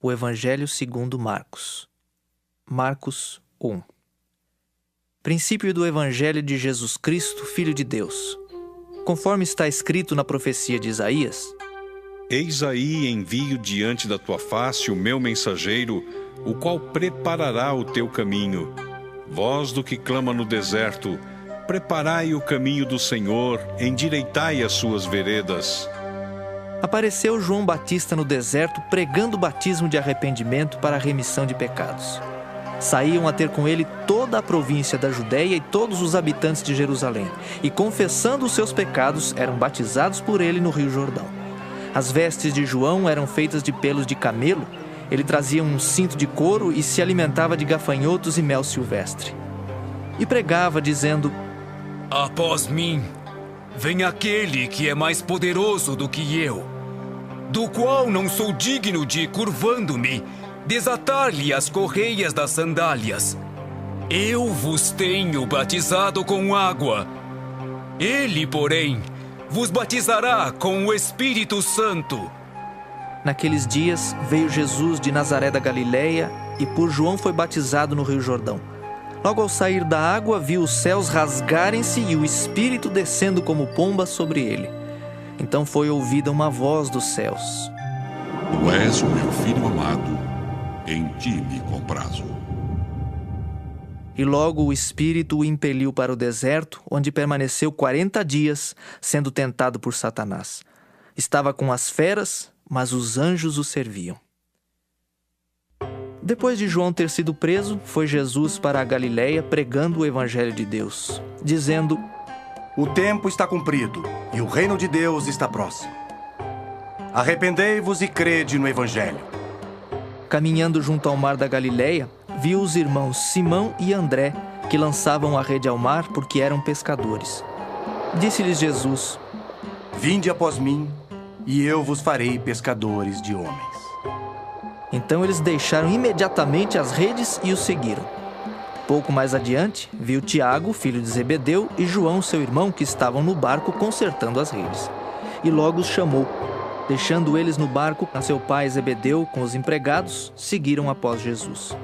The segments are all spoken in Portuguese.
O Evangelho segundo Marcos. Marcos 1. Princípio do Evangelho de Jesus Cristo, Filho de Deus. Conforme está escrito na profecia de Isaías: Eis aí envio diante da tua face o meu mensageiro, o qual preparará o teu caminho. Voz do que clama no deserto: preparai o caminho do Senhor, endireitai as suas veredas. Apareceu João Batista no deserto pregando o batismo de arrependimento para a remissão de pecados. Saíam a ter com ele toda a província da Judéia e todos os habitantes de Jerusalém, e confessando os seus pecados, eram batizados por ele no Rio Jordão. As vestes de João eram feitas de pelos de camelo, ele trazia um cinto de couro e se alimentava de gafanhotos e mel silvestre. E pregava, dizendo: Após mim, vem aquele que é mais poderoso do que eu, do qual não sou digno de, curvando-me, desatar-lhe as correias das sandálias. Eu vos tenho batizado com água. Ele, porém, vos batizará com o Espírito Santo. Naqueles dias veio Jesus de Nazaré da Galileia e por João foi batizado no Rio Jordão. Logo ao sair da água, viu os céus rasgarem-se e o Espírito descendo como pomba sobre ele. Então foi ouvida uma voz dos céus: Tu és o meu filho amado, em ti me comprazo. E logo o Espírito o impeliu para o deserto, onde permaneceu 40 dias, sendo tentado por Satanás. Estava com as feras, mas os anjos o serviam. Depois de João ter sido preso, foi Jesus para a Galileia pregando o Evangelho de Deus, dizendo: O tempo está cumprido e o reino de Deus está próximo. Arrependei-vos e crede no Evangelho. Caminhando junto ao mar da Galileia, viu os irmãos Simão e André, que lançavam a rede ao mar porque eram pescadores. Disse-lhes Jesus: Vinde após mim, e eu vos farei pescadores de homens. Então eles deixaram imediatamente as redes e o seguiram. Pouco mais adiante, viu Tiago, filho de Zebedeu, e João, seu irmão, que estavam no barco consertando as redes. E logo os chamou. Deixando eles no barco, a seu pai Zebedeu com os empregados, seguiram após Jesus.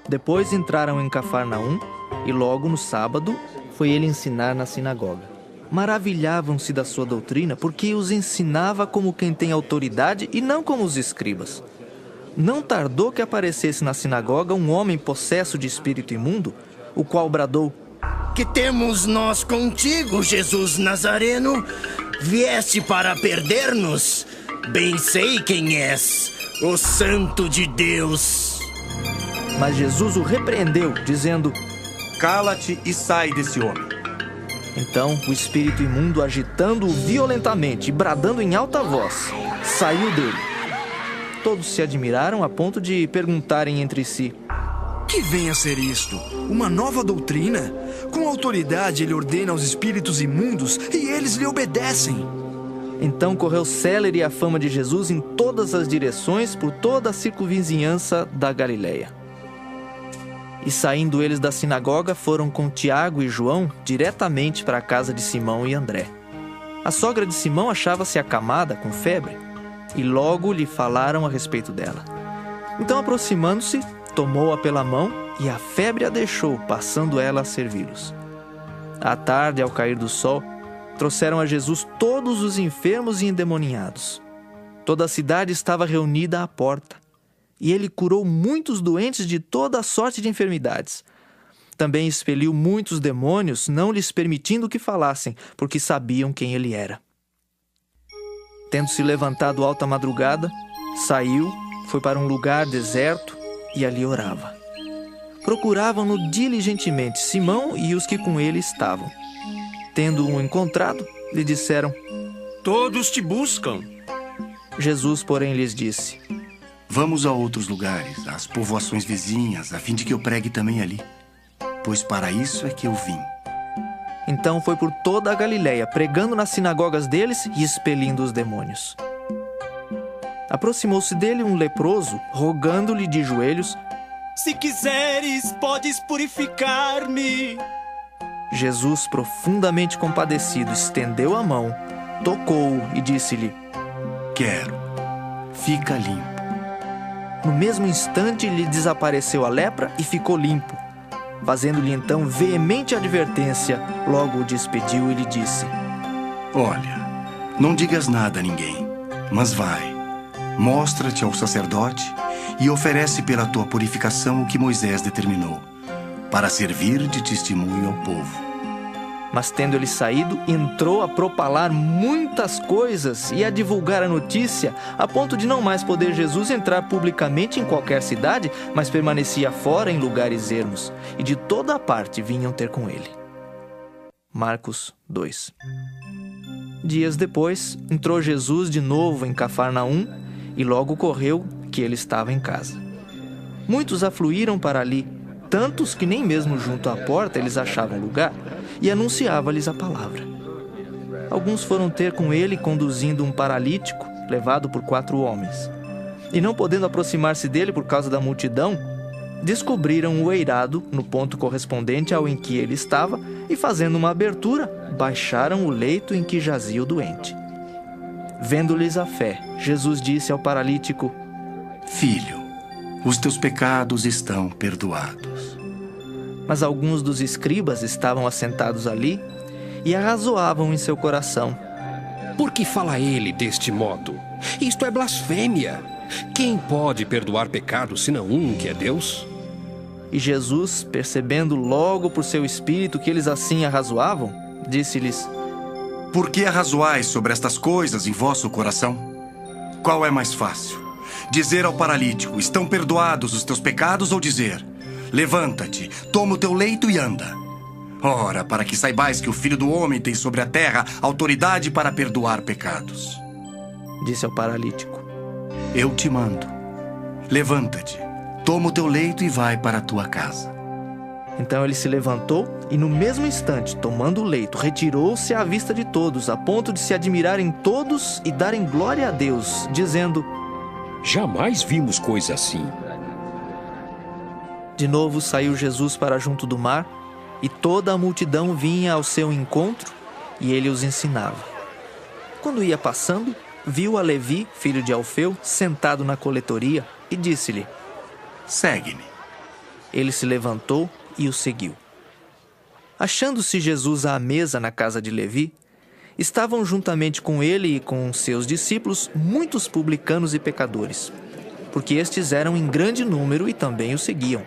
Depois entraram em Cafarnaum, e logo no sábado foi ele ensinar na sinagoga. Maravilhavam-se da sua doutrina, porque os ensinava como quem tem autoridade e não como os escribas. Não tardou que aparecesse na sinagoga um homem possesso de espírito imundo, o qual bradou: Que temos nós contigo, Jesus Nazareno? Vieste para perder-nos? Bem sei quem és, o Santo de Deus. Mas Jesus o repreendeu, dizendo: Cala-te e sai desse homem. Então o espírito imundo, agitando-o violentamente e bradando em alta voz, saiu dele. Todos se admiraram a ponto de perguntarem entre si: Que vem a ser isto? Uma nova doutrina? Com autoridade ele ordena aos espíritos imundos e eles lhe obedecem. Então correu célere a fama de Jesus em todas as direções por toda a circunvizinhança da Galileia. E saindo eles da sinagoga, foram com Tiago e João diretamente para a casa de Simão e André. A sogra de Simão achava-se acamada com febre, e logo lhe falaram a respeito dela. Então, aproximando-se, tomou-a pela mão e a febre a deixou, passando ela a servi-los. À tarde, ao cair do sol, trouxeram a Jesus todos os enfermos e endemoniados. Toda a cidade estava reunida à porta, e ele curou muitos doentes de toda a sorte de enfermidades. Também expeliu muitos demônios, não lhes permitindo que falassem, porque sabiam quem ele era. Tendo-se levantado alta madrugada, saiu, foi para um lugar deserto e ali orava. Procuravam-no diligentemente Simão e os que com ele estavam. Tendo-o encontrado, lhe disseram: Todos te buscam. Jesus, porém, lhes disse: Vamos a outros lugares, às povoações vizinhas, a fim de que eu pregue também ali. Pois para isso é que eu vim. Então foi por toda a Galileia, pregando nas sinagogas deles e expelindo os demônios. Aproximou-se dele um leproso, rogando-lhe de joelhos: Se quiseres, podes purificar-me. Jesus, profundamente compadecido, estendeu a mão, tocou-o e disse-lhe: Quero, fica limpo. No mesmo instante lhe desapareceu a lepra e ficou limpo. Fazendo-lhe então veemente advertência, logo o despediu e lhe disse: Olha, não digas nada a ninguém, mas vai, mostra-te ao sacerdote e oferece pela tua purificação o que Moisés determinou, para servir de testemunho ao povo. Mas tendo ele saído, entrou a propalar muitas coisas e a divulgar a notícia, a ponto de não mais poder Jesus entrar publicamente em qualquer cidade, mas permanecia fora em lugares ermos, e de toda a parte vinham ter com ele. Marcos 2. Dias depois, entrou Jesus de novo em Cafarnaum, e logo correu que ele estava em casa. Muitos afluíram para ali, tantos que nem mesmo junto à porta eles achavam lugar, e anunciava-lhes a palavra. Alguns foram ter com ele conduzindo um paralítico, levado por 4 homens. E não podendo aproximar-se dele por causa da multidão, descobriram o eirado no ponto correspondente ao em que ele estava e, fazendo uma abertura, baixaram o leito em que jazia o doente. Vendo-lhes a fé, Jesus disse ao paralítico: Filho, os teus pecados estão perdoados. Mas alguns dos escribas estavam assentados ali e arrazoavam em seu coração: Por que fala ele deste modo? Isto é blasfêmia. Quem pode perdoar pecados senão um, que é Deus? E Jesus, percebendo logo por seu espírito que eles assim arrazoavam, disse-lhes: Por que arrazoais sobre estas coisas em vosso coração? Qual é mais fácil? Dizer ao paralítico: estão perdoados os teus pecados, ou dizer: levanta-te, toma o teu leito e anda? Ora, para que saibais que o Filho do Homem tem sobre a terra autoridade para perdoar pecados. Disse ao paralítico: Eu te mando, levanta-te, toma o teu leito e vai para a tua casa. Então ele se levantou e, no mesmo instante, tomando o leito, retirou-se à vista de todos, a ponto de se admirarem todos e darem glória a Deus, dizendo: Jamais vimos coisa assim. De novo saiu Jesus para junto do mar, e toda a multidão vinha ao seu encontro, e ele os ensinava. Quando ia passando, viu a Levi, filho de Alfeu, sentado na coletoria, e disse-lhe: Segue-me. Ele se levantou e o seguiu. Achando-se Jesus à mesa na casa de Levi, estavam juntamente com ele e com seus discípulos muitos publicanos e pecadores, porque estes eram em grande número e também o seguiam.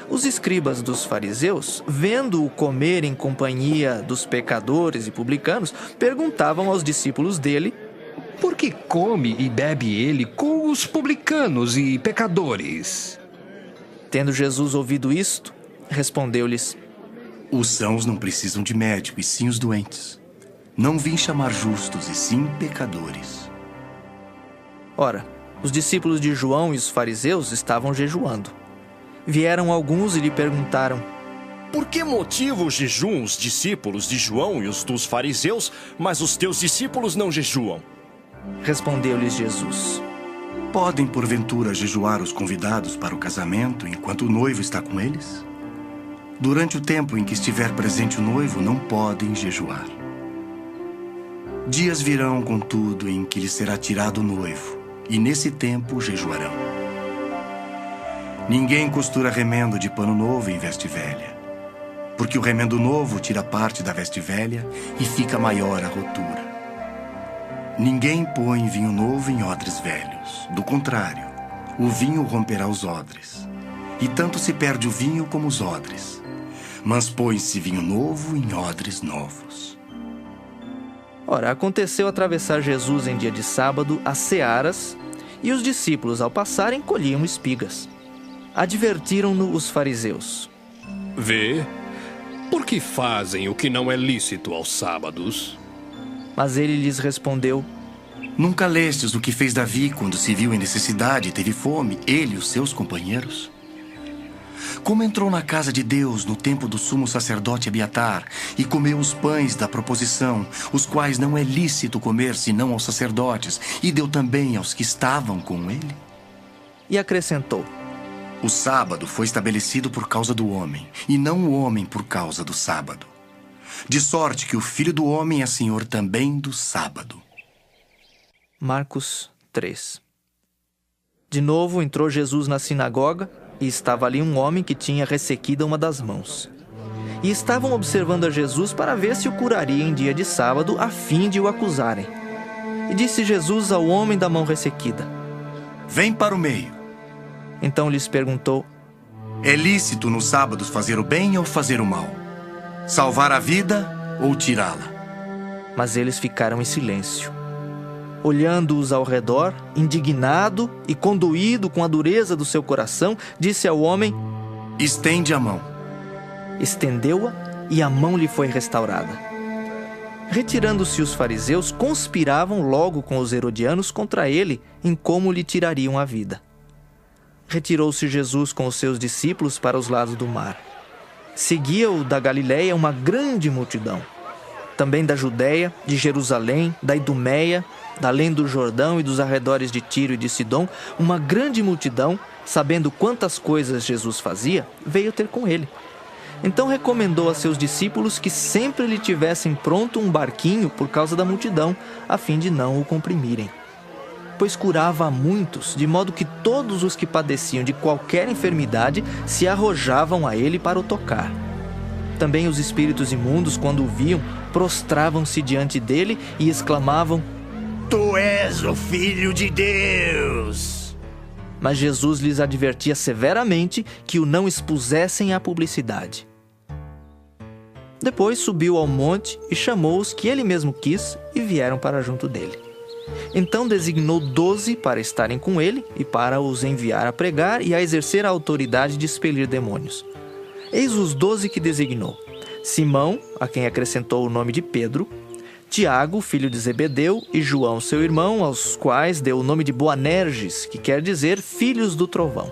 Os escribas dos fariseus, vendo-o comer em companhia dos pecadores e publicanos, perguntavam aos discípulos dele: Por que come e bebe ele com os publicanos e pecadores? Tendo Jesus ouvido isto, respondeu-lhes: Os sãos não precisam de médico, e sim os doentes. Não vim chamar justos, e sim pecadores. Ora, os discípulos de João e os fariseus estavam jejuando. Vieram alguns e lhe perguntaram: Por que motivo jejuam os discípulos de João e os dos fariseus, mas os teus discípulos não jejuam? Respondeu-lhes Jesus: Podem, porventura, jejuar os convidados para o casamento enquanto o noivo está com eles? Durante o tempo em que estiver presente o noivo, não podem jejuar. Dias virão, contudo, em que lhes será tirado o noivo, e nesse tempo jejuarão. Ninguém costura remendo de pano novo em veste velha, porque o remendo novo tira parte da veste velha e fica maior a rotura. Ninguém põe vinho novo em odres velhos. Do contrário, o vinho romperá os odres, e tanto se perde o vinho como os odres. Mas põe-se vinho novo em odres novos. Ora, aconteceu atravessar Jesus em dia de sábado as searas, e os discípulos, ao passarem, colhiam espigas. Advertiram-no os fariseus: Vê, por que fazem o que não é lícito aos sábados? Mas ele lhes respondeu: Nunca lestes o que fez Davi quando se viu em necessidade e teve fome, ele e os seus companheiros? Como entrou na casa de Deus no tempo do sumo sacerdote Abiatar e comeu os pães da proposição, os quais não é lícito comer senão aos sacerdotes, e deu também aos que estavam com ele? E acrescentou: O sábado foi estabelecido por causa do homem, e não o homem por causa do sábado. De sorte que o Filho do Homem é Senhor também do sábado. Marcos 3. De novo entrou Jesus na sinagoga e estava ali um homem que tinha ressequida uma das mãos. E estavam observando a Jesus para ver se o curaria em dia de sábado, a fim de o acusarem. E disse Jesus ao homem da mão ressequida: Vem para o meio. Então lhes perguntou: É lícito nos sábados fazer o bem ou fazer o mal? Salvar a vida ou tirá-la? Mas eles ficaram em silêncio. Olhando-os ao redor, indignado e condoído com a dureza do seu coração, disse ao homem: Estende a mão. Estendeu-a e a mão lhe foi restaurada. Retirando-se os fariseus, conspiravam logo com os herodianos contra ele em como lhe tirariam a vida. Retirou-se Jesus com os seus discípulos para os lados do mar. Seguia-o da Galiléia uma grande multidão. Também da Judéia, de Jerusalém, da Idumeia, da além do Jordão e dos arredores de Tiro e de Sidom, uma grande multidão, sabendo quantas coisas Jesus fazia, veio ter com ele. Então recomendou a seus discípulos que sempre lhe tivessem pronto um barquinho por causa da multidão, a fim de não o comprimirem. Pois curava a muitos, de modo que todos os que padeciam de qualquer enfermidade se arrojavam a ele para o tocar. Também os espíritos imundos, quando o viam, prostravam-se diante dele e exclamavam: Tu és o Filho de Deus! Mas Jesus lhes advertia severamente que o não expusessem à publicidade. Depois subiu ao monte e chamou os que ele mesmo quis e vieram para junto dele. Então designou 12 para estarem com ele e para os enviar a pregar e a exercer a autoridade de expelir demônios. Eis os 12 que designou: Simão, a quem acrescentou o nome de Pedro, Tiago, filho de Zebedeu, e João, seu irmão, aos quais deu o nome de Boanerges, que quer dizer filhos do trovão.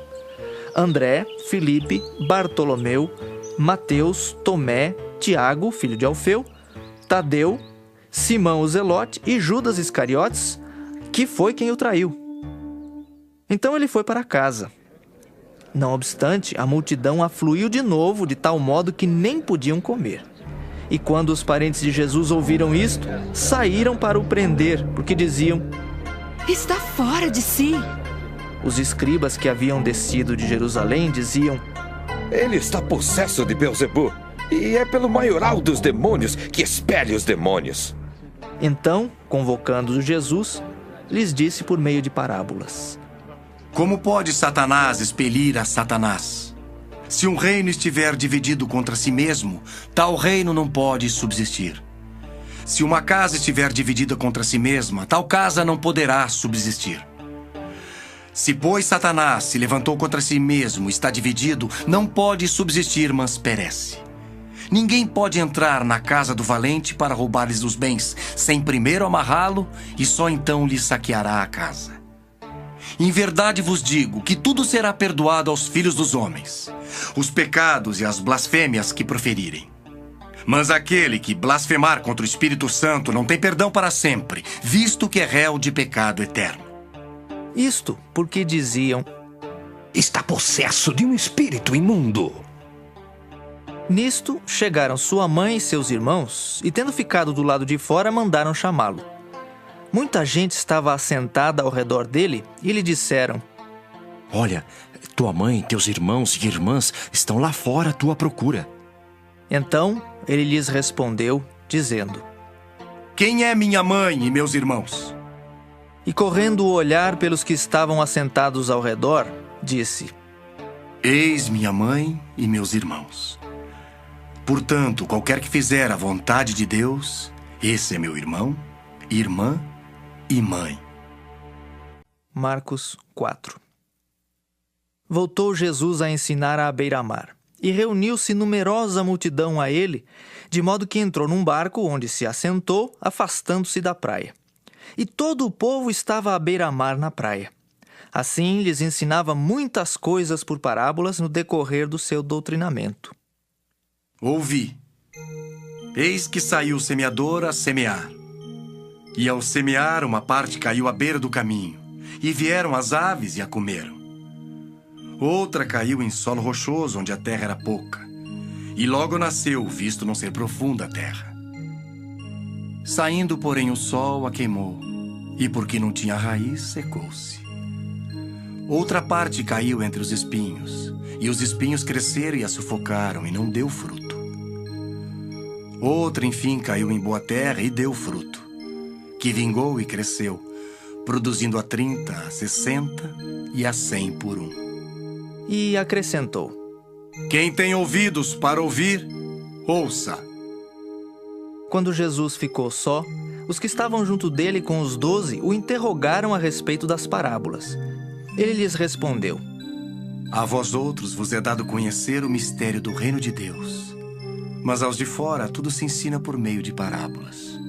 André, Filipe, Bartolomeu, Mateus, Tomé, Tiago, filho de Alfeu, Tadeu, Simão o Zelote e Judas Iscariotes, que foi quem o traiu. Então ele foi para casa. Não obstante, a multidão afluiu de novo, de tal modo que nem podiam comer. E quando os parentes de Jesus ouviram isto, saíram para o prender, porque diziam: Está fora de si. Os escribas que haviam descido de Jerusalém diziam: Ele está possesso de Beelzebu, e é pelo maioral dos demônios que expele os demônios. Então, convocando Jesus, lhes disse por meio de parábolas: Como pode Satanás expelir a Satanás? Se um reino estiver dividido contra si mesmo, tal reino não pode subsistir. Se uma casa estiver dividida contra si mesma, tal casa não poderá subsistir. Se, pois, Satanás se levantou contra si mesmo, está dividido, não pode subsistir, mas perece. Ninguém pode entrar na casa do valente para roubar-lhes os bens, sem primeiro amarrá-lo, e só então lhe saqueará a casa. Em verdade vos digo que tudo será perdoado aos filhos dos homens, os pecados e as blasfêmias que proferirem. Mas aquele que blasfemar contra o Espírito Santo não tem perdão para sempre, visto que é réu de pecado eterno. Isto porque diziam: Está possesso de um espírito imundo. Nisto chegaram sua mãe e seus irmãos, e tendo ficado do lado de fora, mandaram chamá-lo. Muita gente estava assentada ao redor dele e lhe disseram: Olha, tua mãe, teus irmãos e irmãs estão lá fora à tua procura. Então ele lhes respondeu, dizendo: Quem é minha mãe e meus irmãos? E correndo o olhar pelos que estavam assentados ao redor, disse: Eis minha mãe e meus irmãos. Portanto, qualquer que fizer a vontade de Deus, esse é meu irmão, irmã e mãe. Marcos 4. Voltou Jesus a ensinar à beira-mar, e reuniu-se numerosa multidão a ele, de modo que entrou num barco onde se assentou, afastando-se da praia. E todo o povo estava à beira-mar na praia. Assim lhes ensinava muitas coisas por parábolas no decorrer do seu doutrinamento. Ouvi. Eis que saiu o semeador a semear. E ao semear, uma parte caiu à beira do caminho, e vieram as aves e a comeram. Outra caiu em solo rochoso, onde a terra era pouca, e logo nasceu, visto não ser profunda a terra. Saindo, porém, o sol a queimou, e porque não tinha raiz, secou-se. Outra parte caiu entre os espinhos, e os espinhos cresceram e a sufocaram, e não deu fruto. Outra, enfim, caiu em boa terra e deu fruto, que vingou e cresceu, produzindo a 30, a 60 e a 100 por um. E acrescentou: Quem tem ouvidos para ouvir, ouça. Quando Jesus ficou só, os que estavam junto dele com os 12 o interrogaram a respeito das parábolas. Ele lhes respondeu: A vós outros vos é dado conhecer o mistério do reino de Deus, mas aos de fora tudo se ensina por meio de parábolas,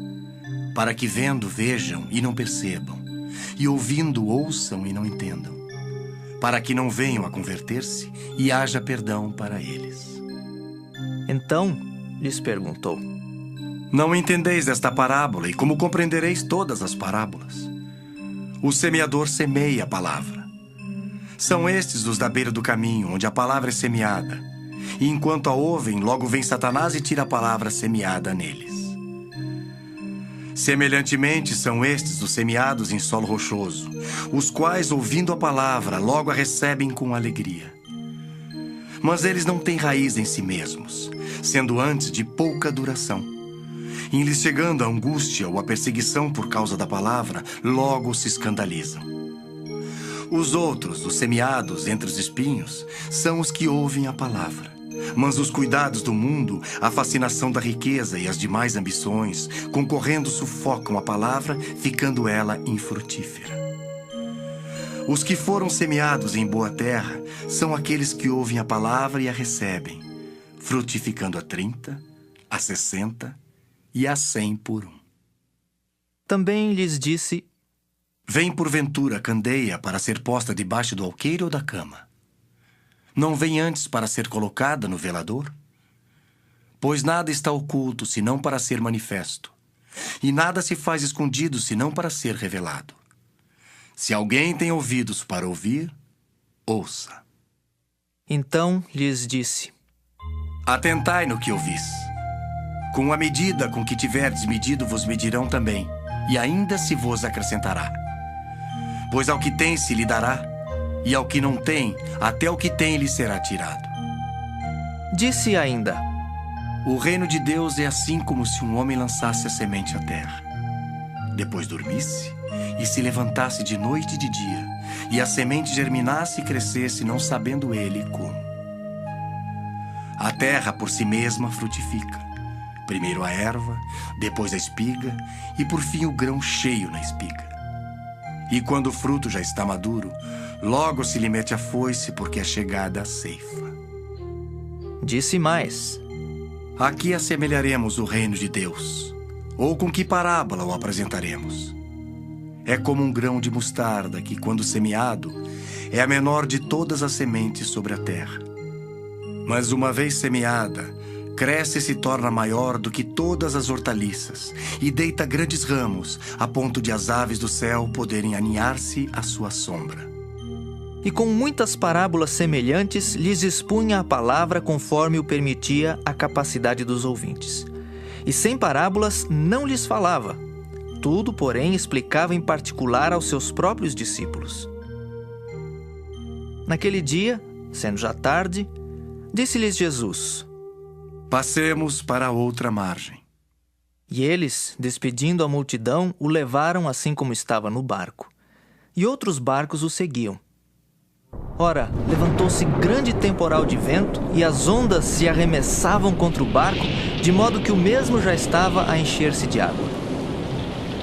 para que vendo vejam e não percebam, e ouvindo ouçam e não entendam, para que não venham a converter-se e haja perdão para eles. Então lhes perguntou: Não entendeis esta parábola, e como compreendereis todas as parábolas? O semeador semeia a palavra. São estes os da beira do caminho, onde a palavra é semeada. E enquanto a ouvem, logo vem Satanás e tira a palavra semeada neles. Semelhantemente, são estes os semeados em solo rochoso, os quais, ouvindo a palavra, logo a recebem com alegria. Mas eles não têm raiz em si mesmos, sendo antes de pouca duração. Em lhes chegando a angústia ou a perseguição por causa da palavra, logo se escandalizam. Os outros, os semeados entre os espinhos, são os que ouvem a palavra. Mas os cuidados do mundo, a fascinação da riqueza e as demais ambições, concorrendo sufocam a palavra, ficando ela infrutífera. Os que foram semeados em boa terra são aqueles que ouvem a palavra e a recebem, frutificando a 30, a 60 e a 100 por um. Também lhes disse: Vem porventura a candeia para ser posta debaixo do alqueire ou da cama? Não vem antes para ser colocada no velador? Pois nada está oculto, senão para ser manifesto, e nada se faz escondido, senão para ser revelado. Se alguém tem ouvidos para ouvir, ouça. Então lhes disse: Atentai no que ouvis. Com a medida com que tiverdes medido, vos medirão também, e ainda se vos acrescentará. Pois ao que tem se lhe dará, e ao que não tem, até o que tem lhe será tirado. Disse ainda: O reino de Deus é assim como se um homem lançasse a semente à terra. Depois dormisse e se levantasse de noite e de dia, e a semente germinasse e crescesse, não sabendo ele como. A terra por si mesma frutifica. Primeiro a erva, depois a espiga, e por fim o grão cheio na espiga. E quando o fruto já está maduro, logo se lhe mete a foice, porque é chegada a ceifa. Disse mais: Aqui assemelharemos o reino de Deus, ou com que parábola o apresentaremos? É como um grão de mostarda que, quando semeado, é a menor de todas as sementes sobre a terra. Mas uma vez semeada, cresce e se torna maior do que todas as hortaliças, e deita grandes ramos, a ponto de as aves do céu poderem aninhar-se à sua sombra. E com muitas parábolas semelhantes lhes expunha a palavra conforme o permitia a capacidade dos ouvintes. E sem parábolas não lhes falava. Tudo, porém, explicava em particular aos seus próprios discípulos. Naquele dia, sendo já tarde, disse-lhes Jesus: Passemos para outra margem. E eles, despedindo a multidão, o levaram assim como estava no barco. E outros barcos o seguiam. Ora, levantou-se grande temporal de vento, e as ondas se arremessavam contra o barco, de modo que o mesmo já estava a encher-se de água.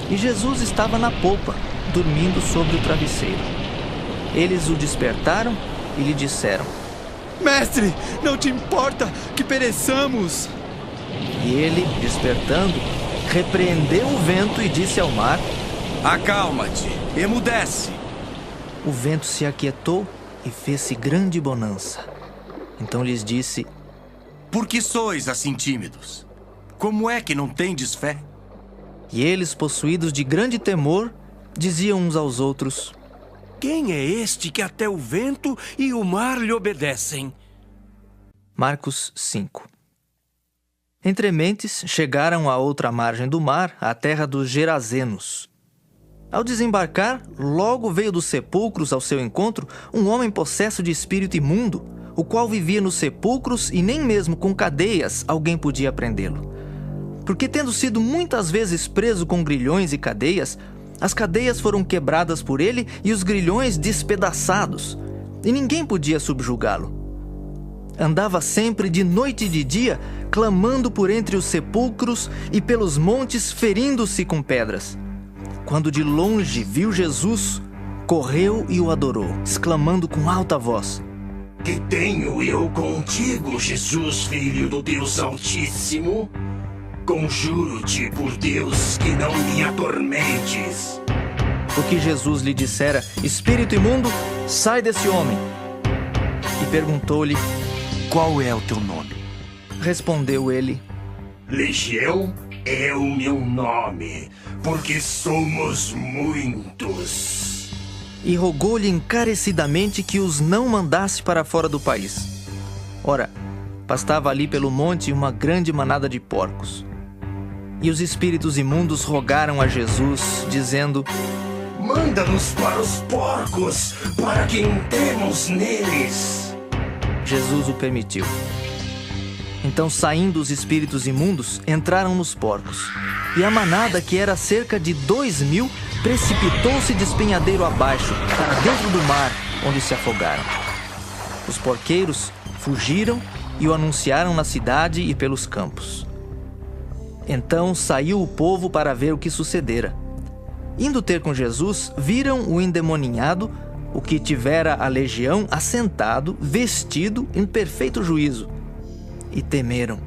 E Jesus estava na popa, dormindo sobre o travesseiro. Eles o despertaram e lhe disseram: Mestre, não te importa que pereçamos? E ele, despertando, repreendeu o vento e disse ao mar: Acalma-te, emudece. O vento se aquietou e fez-se grande bonança. Então lhes disse: Por que sois assim tímidos? Como é que não tendes fé? E eles, possuídos de grande temor, diziam uns aos outros: Quem é este que até o vento e o mar lhe obedecem? Marcos 5. Entrementes chegaram à outra margem do mar, à terra dos Gerazenos. Ao desembarcar, logo veio dos sepulcros ao seu encontro um homem possesso de espírito imundo, o qual vivia nos sepulcros e nem mesmo com cadeias alguém podia prendê-lo. Porque tendo sido muitas vezes preso com grilhões e cadeias, as cadeias foram quebradas por ele e os grilhões despedaçados, e ninguém podia subjugá-lo. Andava sempre de noite e de dia, clamando por entre os sepulcros e pelos montes, ferindo-se com pedras. Quando de longe viu Jesus, correu e o adorou, exclamando com alta voz: Que tenho eu contigo, Jesus, Filho do Deus Altíssimo? Conjuro-te por Deus que não me atormentes. O que Jesus lhe dissera: Espírito imundo, sai desse homem. E perguntou-lhe: Qual é o teu nome? Respondeu ele: Legião é o meu nome, porque somos muitos. E rogou-lhe encarecidamente que os não mandasse para fora do país. Ora, pastava ali pelo monte uma grande manada de porcos. E os espíritos imundos rogaram a Jesus, dizendo: Manda-nos para os porcos, para que entremos neles. Jesus o permitiu. Então, saindo os espíritos imundos, entraram nos porcos. E a manada, que era cerca de 2.000, precipitou-se despenhadeiro abaixo, para dentro do mar, onde se afogaram. Os porqueiros fugiram e o anunciaram na cidade e pelos campos. Então saiu o povo para ver o que sucedera. Indo ter com Jesus, viram o endemoninhado, o que tivera a legião, assentado, vestido, em perfeito juízo, e temeram.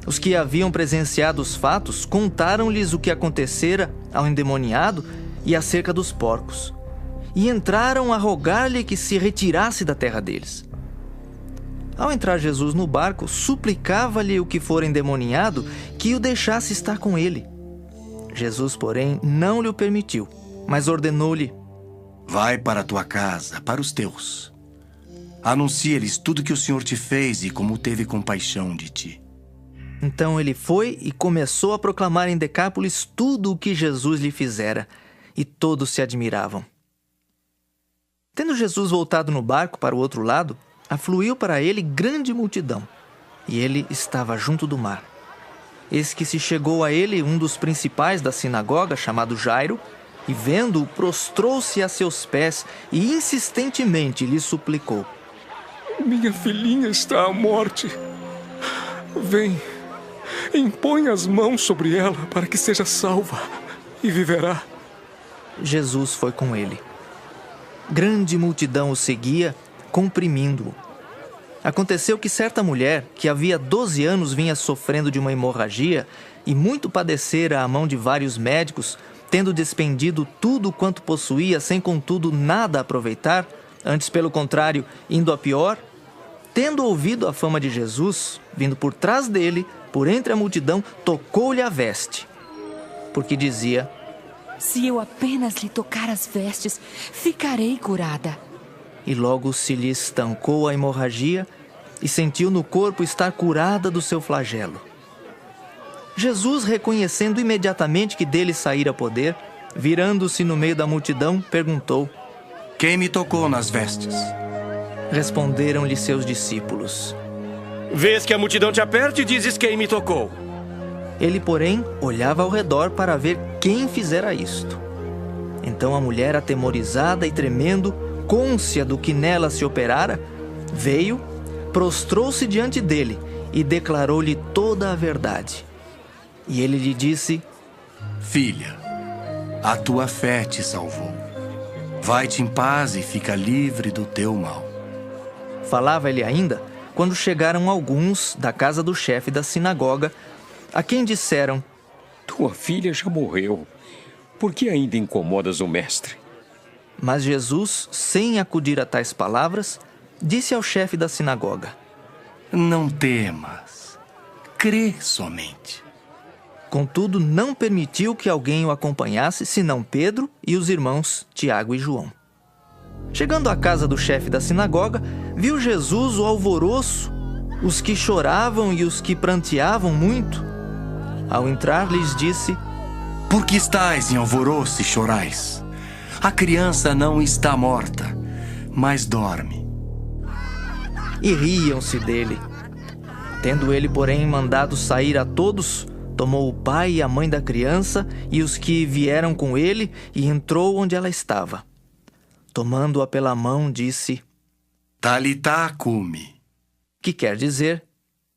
Os que haviam presenciado os fatos contaram-lhes o que acontecera ao endemoniado e acerca dos porcos, e entraram a rogar-lhe que se retirasse da terra deles. Ao entrar Jesus no barco, suplicava-lhe o que fora endemoniado que o deixasse estar com ele. Jesus, porém, não lhe o permitiu, mas ordenou-lhe: Vai para a tua casa, para os teus. Anuncia-lhes tudo que o Senhor te fez e como teve compaixão de ti. Então ele foi e começou a proclamar em Decápolis tudo o que Jesus lhe fizera, e todos se admiravam. Tendo Jesus voltado no barco para o outro lado, afluiu para ele grande multidão, e ele estava junto do mar. Eis que se chegou a ele um dos principais da sinagoga, chamado Jairo, e vendo-o, prostrou-se a seus pés e insistentemente lhe suplicou: Minha filhinha está à morte. Vem, impõe as mãos sobre ela para que seja salva e viverá. Jesus foi com ele. Grande multidão o seguia, comprimindo-o. Aconteceu que certa mulher, que havia 12 anos vinha sofrendo de uma hemorragia e muito padecera à mão de vários médicos, tendo despendido tudo quanto possuía, sem contudo nada aproveitar, antes pelo contrário, indo a pior, tendo ouvido a fama de Jesus, vindo por trás dele, por entre a multidão, tocou-lhe a veste, porque dizia: Se eu apenas lhe tocar as vestes, ficarei curada. E logo se lhe estancou a hemorragia e sentiu no corpo estar curada do seu flagelo. Jesus, reconhecendo imediatamente que dele saíra poder, virando-se no meio da multidão, perguntou: Quem me tocou nas vestes? Responderam-lhe seus discípulos: Vês que a multidão te aperta e dizes quem me tocou. Ele, porém, olhava ao redor para ver quem fizera isto. Então a mulher, atemorizada e tremendo, cônscia do que nela se operara, veio, prostrou-se diante dele e declarou-lhe toda a verdade. E ele lhe disse: Filha, a tua fé te salvou. Vai-te em paz e fica livre do teu mal. Falava ele ainda, quando chegaram alguns da casa do chefe da sinagoga, a quem disseram: Tua filha já morreu. Por que ainda incomodas o mestre? Mas Jesus, sem acudir a tais palavras, disse ao chefe da sinagoga: Não temas, crê somente. Contudo, não permitiu que alguém o acompanhasse, senão Pedro e os irmãos Tiago e João. Chegando à casa do chefe da sinagoga, viu Jesus o alvoroço, os que choravam e os que pranteavam muito. Ao entrar, lhes disse: Por que estáis em alvoroço e chorais? A criança não está morta, mas dorme. E riam-se dele. Tendo ele, porém, mandado sair a todos, tomou o pai e a mãe da criança e os que vieram com ele e entrou onde ela estava. Tomando-a pela mão, disse: Talitá cumi, que quer dizer: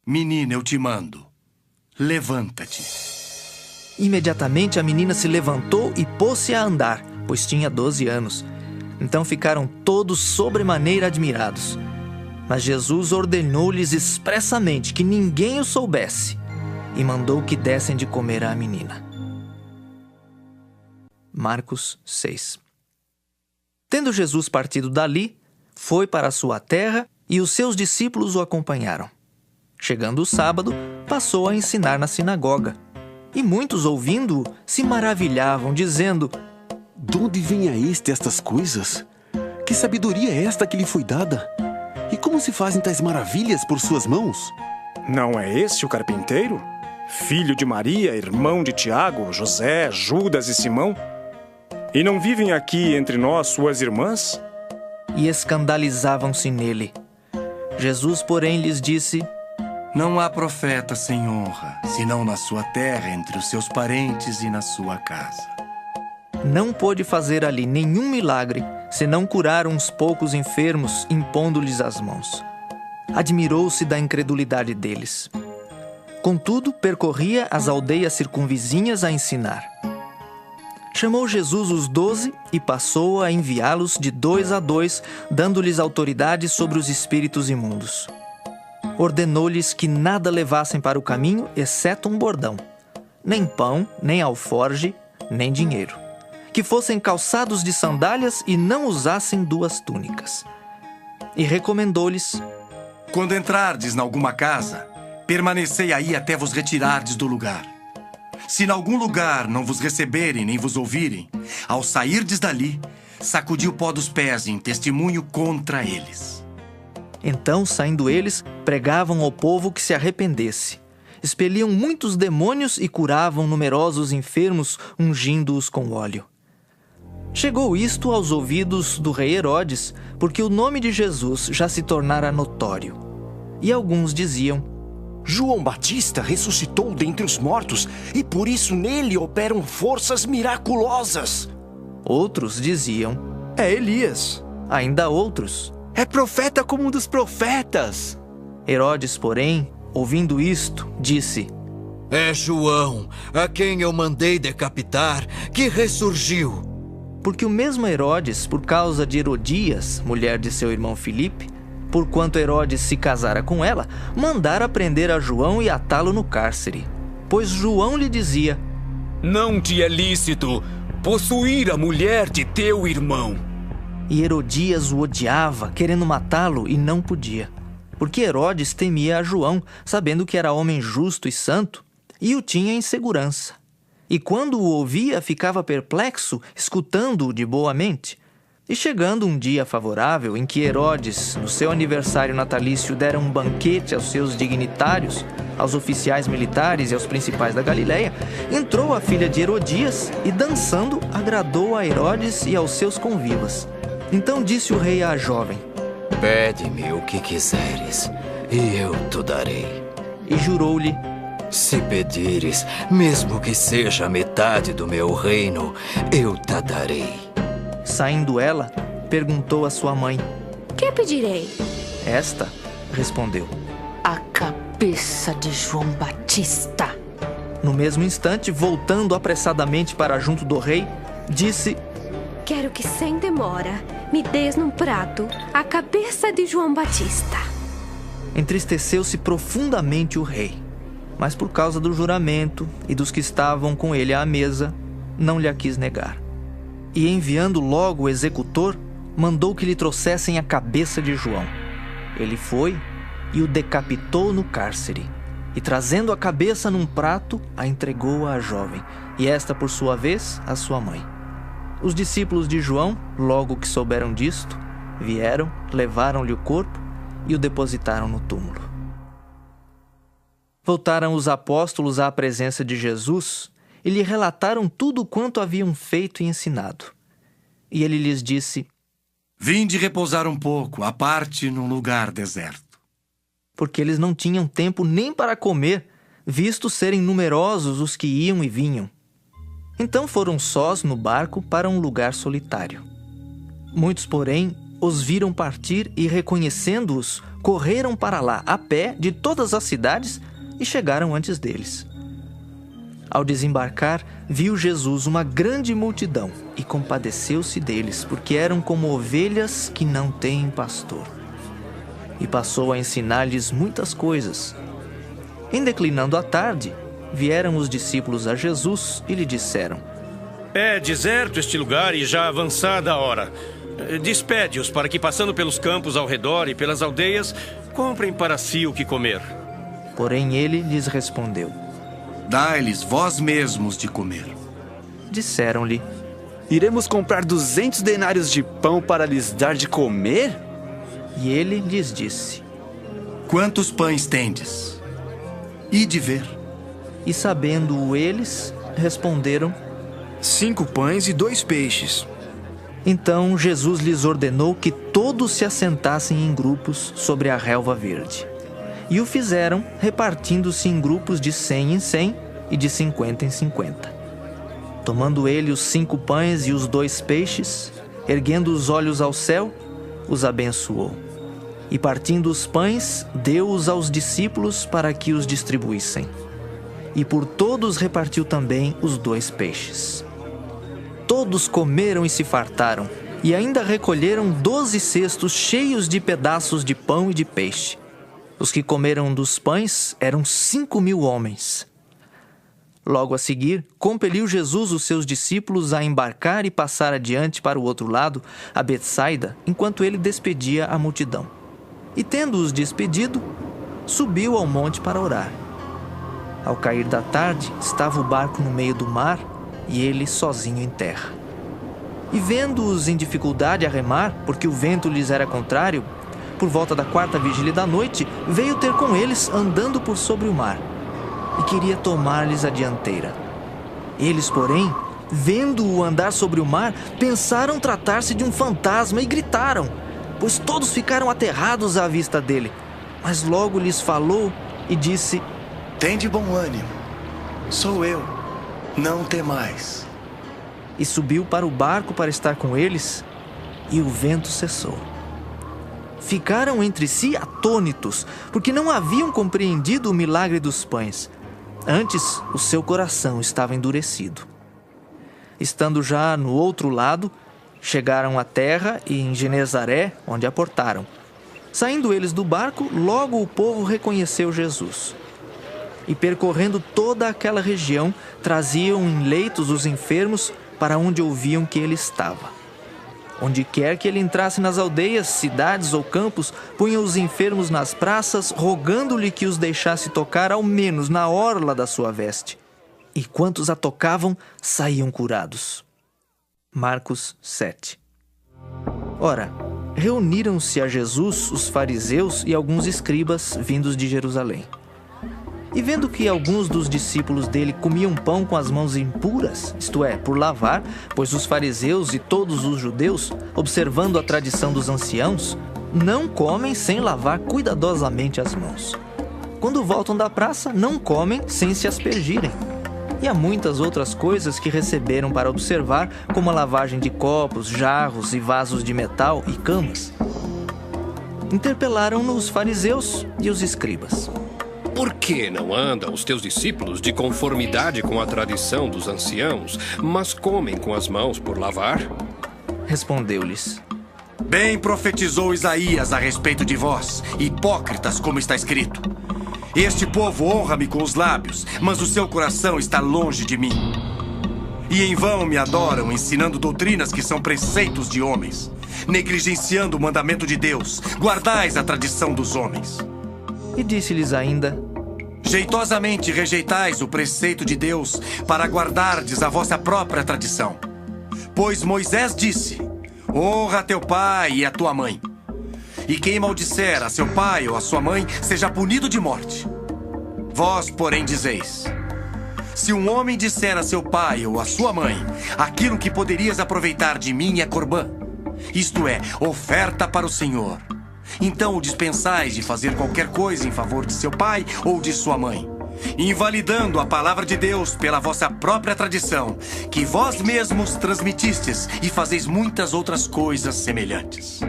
menina, eu te mando, levanta-te. Imediatamente a menina se levantou e pôs-se a andar, pois tinha 12 anos. Então ficaram todos sobremaneira admirados. Mas Jesus ordenou-lhes expressamente que ninguém o soubesse e mandou que dessem de comer à menina. Marcos 6. Tendo Jesus partido dali, foi para a sua terra e os seus discípulos o acompanharam. Chegando o sábado, passou a ensinar na sinagoga. E muitos, ouvindo-o, se maravilhavam, dizendo: De onde vem a este estas coisas? Que sabedoria é esta que lhe foi dada? E como se fazem tais maravilhas por suas mãos? Não é este o carpinteiro? Filho de Maria, irmão de Tiago, José, Judas e Simão? E não vivem aqui entre nós suas irmãs? E escandalizavam-se nele. Jesus, porém, lhes disse: Não há profeta sem honra, senão na sua terra, entre os seus parentes e na sua casa. Não pôde fazer ali nenhum milagre, senão curar uns poucos enfermos, impondo-lhes as mãos. Admirou-se da incredulidade deles. Contudo, percorria as aldeias circunvizinhas a ensinar. Chamou Jesus os 12 e passou a enviá-los de 2 a 2, dando-lhes autoridade sobre os espíritos imundos. Ordenou-lhes que nada levassem para o caminho, exceto um bordão. Nem pão, nem alforge, nem dinheiro. Que fossem calçados de sandálias e não usassem 2 túnicas. E recomendou-lhes: Quando entrardes em alguma casa, permanecei aí até vos retirardes do lugar. Se em algum lugar não vos receberem nem vos ouvirem, ao sairdes dali, sacudi o pó dos pés em testemunho contra eles. Então, saindo eles, pregavam ao povo que se arrependesse. Expeliam muitos demônios e curavam numerosos enfermos, ungindo-os com óleo. Chegou isto aos ouvidos do rei Herodes, porque o nome de Jesus já se tornara notório. E alguns diziam: João Batista ressuscitou dentre os mortos, e por isso nele operam forças miraculosas. Outros diziam: É Elias. Ainda outros: É profeta como um dos profetas. Herodes, porém, ouvindo isto, disse: É João, a quem eu mandei decapitar, que ressurgiu. Porque o mesmo Herodes, por causa de Herodias, mulher de seu irmão Filipe, porquanto Herodes se casara com ela, mandara prender a João e atá-lo no cárcere. Pois João lhe dizia: Não te é lícito possuir a mulher de teu irmão. E Herodias o odiava, querendo matá-lo, e não podia. Porque Herodes temia a João, sabendo que era homem justo e santo, e o tinha em segurança. E quando o ouvia, ficava perplexo, escutando-o de boa mente. E chegando um dia favorável, em que Herodes, no seu aniversário natalício, dera um banquete aos seus dignitários, aos oficiais militares e aos principais da Galileia, entrou a filha de Herodias e, dançando, agradou a Herodes e aos seus convivas. Então disse o rei à jovem: Pede-me o que quiseres, e eu te darei. E jurou-lhe: Se pedires, mesmo que seja metade do meu reino, eu te darei. Saindo ela, perguntou à sua mãe: Que pedirei? Esta respondeu: A cabeça de João Batista. No mesmo instante, voltando apressadamente para junto do rei, disse: Quero que sem demora me des num prato a cabeça de João Batista. Entristeceu-se profundamente o rei, mas por causa do juramento e dos que estavam com ele à mesa, não lhe a quis negar. E enviando logo o executor, mandou que lhe trouxessem a cabeça de João. Ele foi e o decapitou no cárcere, e trazendo a cabeça num prato, a entregou à jovem, e esta, por sua vez, à sua mãe. Os discípulos de João, logo que souberam disto, vieram, levaram-lhe o corpo e o depositaram no túmulo. Voltaram os apóstolos à presença de Jesus e lhe relataram tudo quanto haviam feito e ensinado. E ele lhes disse: Vinde repousar um pouco, à parte num lugar deserto. Porque eles não tinham tempo nem para comer, visto serem numerosos os que iam e vinham. Então foram sós no barco para um lugar solitário. Muitos, porém, os viram partir e, reconhecendo-os, correram para lá a pé de todas as cidades e chegaram antes deles. Ao desembarcar, viu Jesus uma grande multidão e compadeceu-se deles, porque eram como ovelhas que não têm pastor. E passou a ensinar-lhes muitas coisas. Em declinando a tarde, vieram os discípulos a Jesus e lhe disseram: É deserto este lugar e já avançada a hora. Despede-os para que, passando pelos campos ao redor e pelas aldeias, comprem para si o que comer. Porém ele lhes respondeu: Dai-lhes vós mesmos de comer. Disseram-lhe: Iremos comprar 200 denários de pão para lhes dar de comer? E ele lhes disse: Quantos pães tendes? Ide ver. E sabendo-o eles, responderam: 5 pães e 2 peixes. Então Jesus lhes ordenou que todos se assentassem em grupos sobre a relva verde. E o fizeram, repartindo-se em grupos de 100 em 100 e de 50 em 50. Tomando ele os 5 pães e os 2 peixes, erguendo os olhos ao céu, os abençoou. E partindo os pães, deu-os aos discípulos para que os distribuíssem. E por todos repartiu também os 2 peixes. Todos comeram e se fartaram, e ainda recolheram 12 cestos cheios de pedaços de pão e de peixe. Os que comeram dos pães eram 5.000 homens. Logo a seguir, compeliu Jesus os seus discípulos a embarcar e passar adiante para o outro lado, a Betsaida, enquanto ele despedia a multidão. E tendo-os despedido, subiu ao monte para orar. Ao cair da tarde, estava o barco no meio do mar e ele sozinho em terra. E vendo-os em dificuldade a remar, porque o vento lhes era contrário, por volta da 4ª vigília da noite, veio ter com eles andando por sobre o mar, e queria tomar-lhes a dianteira. Eles, porém, vendo-o andar sobre o mar, pensaram tratar-se de um fantasma e gritaram, pois todos ficaram aterrados à vista dele. Mas logo lhes falou e disse: Tende bom ânimo, sou eu, não temais. E subiu para o barco para estar com eles, e o vento cessou. Ficaram entre si atônitos, porque não haviam compreendido o milagre dos pães. Antes, o seu coração estava endurecido. Estando já no outro lado, chegaram à terra e em Genezaré, onde aportaram. Saindo eles do barco, logo o povo reconheceu Jesus. E percorrendo toda aquela região, traziam em leitos os enfermos para onde ouviam que ele estava. Onde quer que ele entrasse nas aldeias, cidades ou campos, punha os enfermos nas praças, rogando-lhe que os deixasse tocar ao menos na orla da sua veste. E quantos a tocavam, saíam curados. Marcos 7. Ora, reuniram-se a Jesus os fariseus e alguns escribas vindos de Jerusalém. E vendo que alguns dos discípulos dele comiam pão com as mãos impuras, isto é, por lavar, pois os fariseus e todos os judeus, observando a tradição dos anciãos, não comem sem lavar cuidadosamente as mãos. Quando voltam da praça, não comem sem se aspergirem. E há muitas outras coisas que receberam para observar, como a lavagem de copos, jarros e vasos de metal e camas. Interpelaram-no os fariseus e os escribas. Por que não andam os teus discípulos de conformidade com a tradição dos anciãos, mas comem com as mãos por lavar? Respondeu-lhes: Bem profetizou Isaías a respeito de vós, hipócritas, como está escrito. Este povo honra-me com os lábios, mas o seu coração está longe de mim. E em vão me adoram, ensinando doutrinas que são preceitos de homens, negligenciando o mandamento de Deus. Guardais a tradição dos homens. E disse-lhes ainda: Jeitosamente rejeitais o preceito de Deus para guardardes a vossa própria tradição. Pois Moisés disse: Honra teu pai e a tua mãe. E quem maldisser a seu pai ou a sua mãe seja punido de morte. Vós, porém, dizeis: Se um homem disser a seu pai ou a sua mãe: aquilo que poderias aproveitar de mim é corbã, isto é, oferta para o Senhor, então o dispensais de fazer qualquer coisa em favor de seu pai ou de sua mãe, invalidando a palavra de Deus pela vossa própria tradição, que vós mesmos transmitistes, e fazeis muitas outras coisas semelhantes.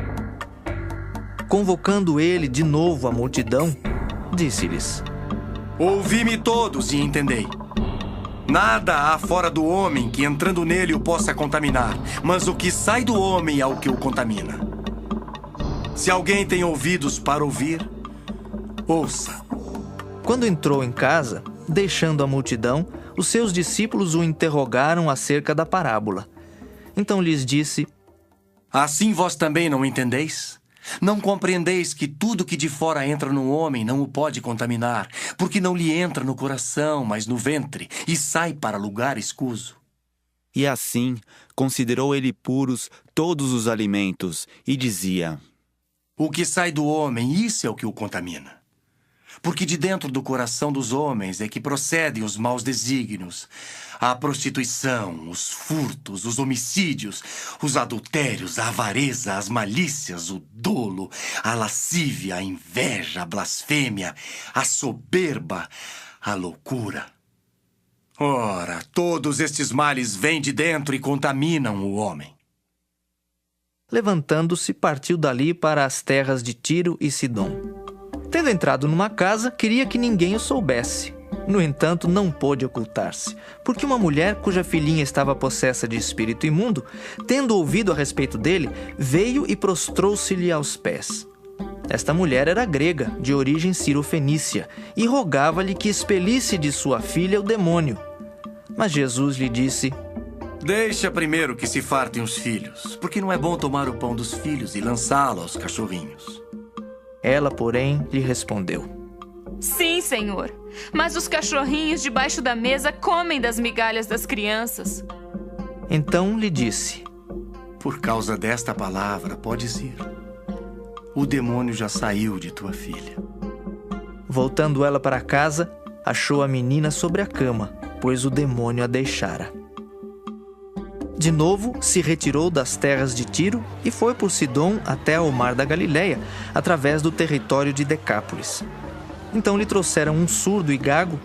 Convocando ele de novo a multidão, disse-lhes: ouvi-me todos e entendei. Nada há fora do homem que entrando nele o possa contaminar, mas o que sai do homem é o que o contamina. Se alguém tem ouvidos para ouvir, ouça. Quando entrou em casa, deixando a multidão, os seus discípulos o interrogaram acerca da parábola. Então lhes disse: assim vós também não entendeis? Não compreendeis que tudo que de fora entra no homem não o pode contaminar, porque não lhe entra no coração, mas no ventre, e sai para lugar escuso? E assim considerou ele puros todos os alimentos, e dizia: o que sai do homem, isso é o que o contamina. Porque de dentro do coração dos homens é que procedem os maus desígnios, a prostituição, os furtos, os homicídios, os adultérios, a avareza, as malícias, o dolo, a lascívia, a inveja, a blasfêmia, a soberba, a loucura. Ora, todos estes males vêm de dentro e contaminam o homem. Levantando-se, partiu dali para as terras de Tiro e Sidom. Tendo entrado numa casa, queria que ninguém o soubesse. No entanto, não pôde ocultar-se, porque uma mulher cuja filhinha estava possessa de espírito imundo, tendo ouvido a respeito dele, veio e prostrou-se-lhe aos pés. Esta mulher era grega, de origem cirofenícia, e rogava-lhe que expelisse de sua filha o demônio. Mas Jesus lhe disse: deixa primeiro que se fartem os filhos, porque não é bom tomar o pão dos filhos e lançá-lo aos cachorrinhos. Ela, porém, lhe respondeu: sim, Senhor, mas os cachorrinhos debaixo da mesa comem das migalhas das crianças. Então lhe disse: por causa desta palavra podes ir. O demônio já saiu de tua filha. Voltando ela para casa, achou a menina sobre a cama, pois o demônio a deixara. De novo, se retirou das terras de Tiro e foi por Sidom até ao mar da Galileia, através do território de Decápolis. Então lhe trouxeram um surdo e gago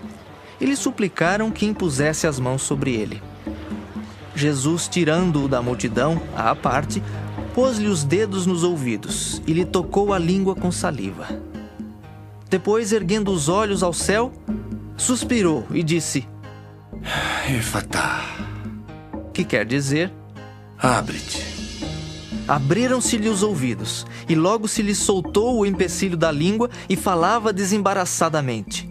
e lhe suplicaram que impusesse as mãos sobre ele. Jesus, tirando-o da multidão, à parte, pôs-lhe os dedos nos ouvidos e lhe tocou a língua com saliva. Depois, erguendo os olhos ao céu, suspirou e disse: Efatá, que quer dizer: abre-te. Abriram-se-lhe os ouvidos, e logo se lhe soltou o empecilho da língua e falava desembaraçadamente.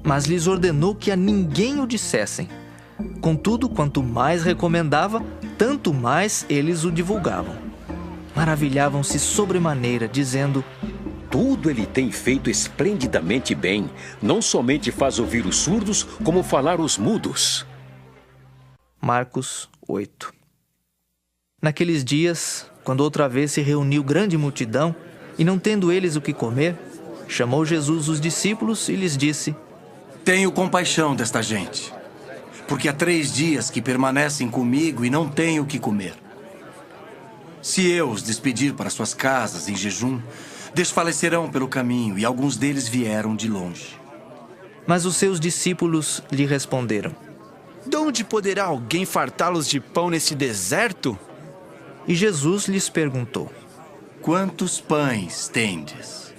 Mas lhes ordenou que a ninguém o dissessem. Contudo, quanto mais recomendava, tanto mais eles o divulgavam. Maravilhavam-se sobremaneira, dizendo: tudo ele tem feito esplendidamente bem. Não somente faz ouvir os surdos, como falar os mudos. Marcos 8. Naqueles dias, quando outra vez se reuniu grande multidão, e não tendo eles o que comer, chamou Jesus os discípulos e lhes disse: tenho compaixão desta gente, porque há 3 dias que permanecem comigo e não têm o que comer. Se eu os despedir para suas casas em jejum, desfalecerão pelo caminho, e alguns deles vieram de longe. Mas os seus discípulos lhe responderam: de onde poderá alguém fartá-los de pão nesse deserto? E Jesus lhes perguntou: quantos pães tendes?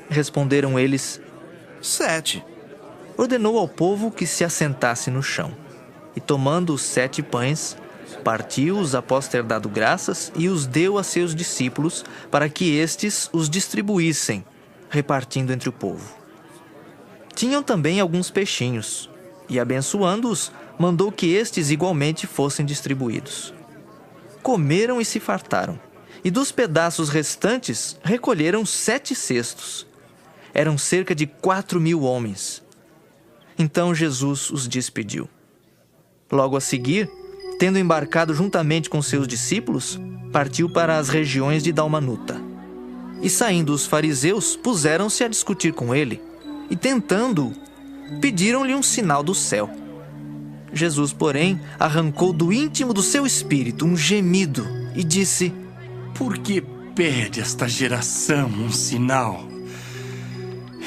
Responderam eles: 7. Ordenou ao povo que se assentasse no chão. E tomando os 7 pães, partiu-os após ter dado graças e os deu a seus discípulos para que estes os distribuíssem, repartindo entre o povo. Tinham também alguns peixinhos, e abençoando-os, mandou que estes igualmente fossem distribuídos. Comeram e se fartaram, e dos pedaços restantes recolheram 7 cestos. Eram cerca de 4.000 homens. Então Jesus os despediu. Logo a seguir, tendo embarcado juntamente com seus discípulos, partiu para as regiões de Dalmanuta. E saindo os fariseus, puseram-se a discutir com ele, e tentando-o, pediram-lhe um sinal do céu. Jesus, porém, arrancou do íntimo do seu espírito um gemido e disse: Por que pede esta geração um sinal?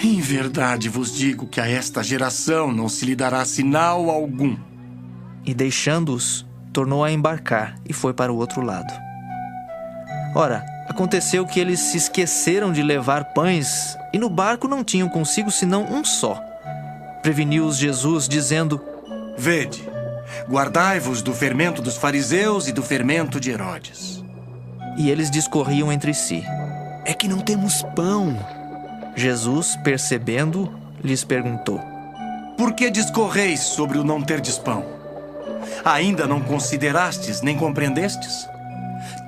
Em verdade vos digo que a esta geração não se lhe dará sinal algum. E deixando-os, tornou a embarcar e foi para o outro lado. Ora, aconteceu que eles se esqueceram de levar pães e no barco não tinham consigo senão um só. Preveniu-os Jesus, dizendo: Vede, guardai-vos do fermento dos fariseus e do fermento de Herodes. E eles discorriam entre si: É que não temos pão. Jesus, percebendo, lhes perguntou: Por que discorreis sobre o não terdes pão? Ainda não considerastes nem compreendestes?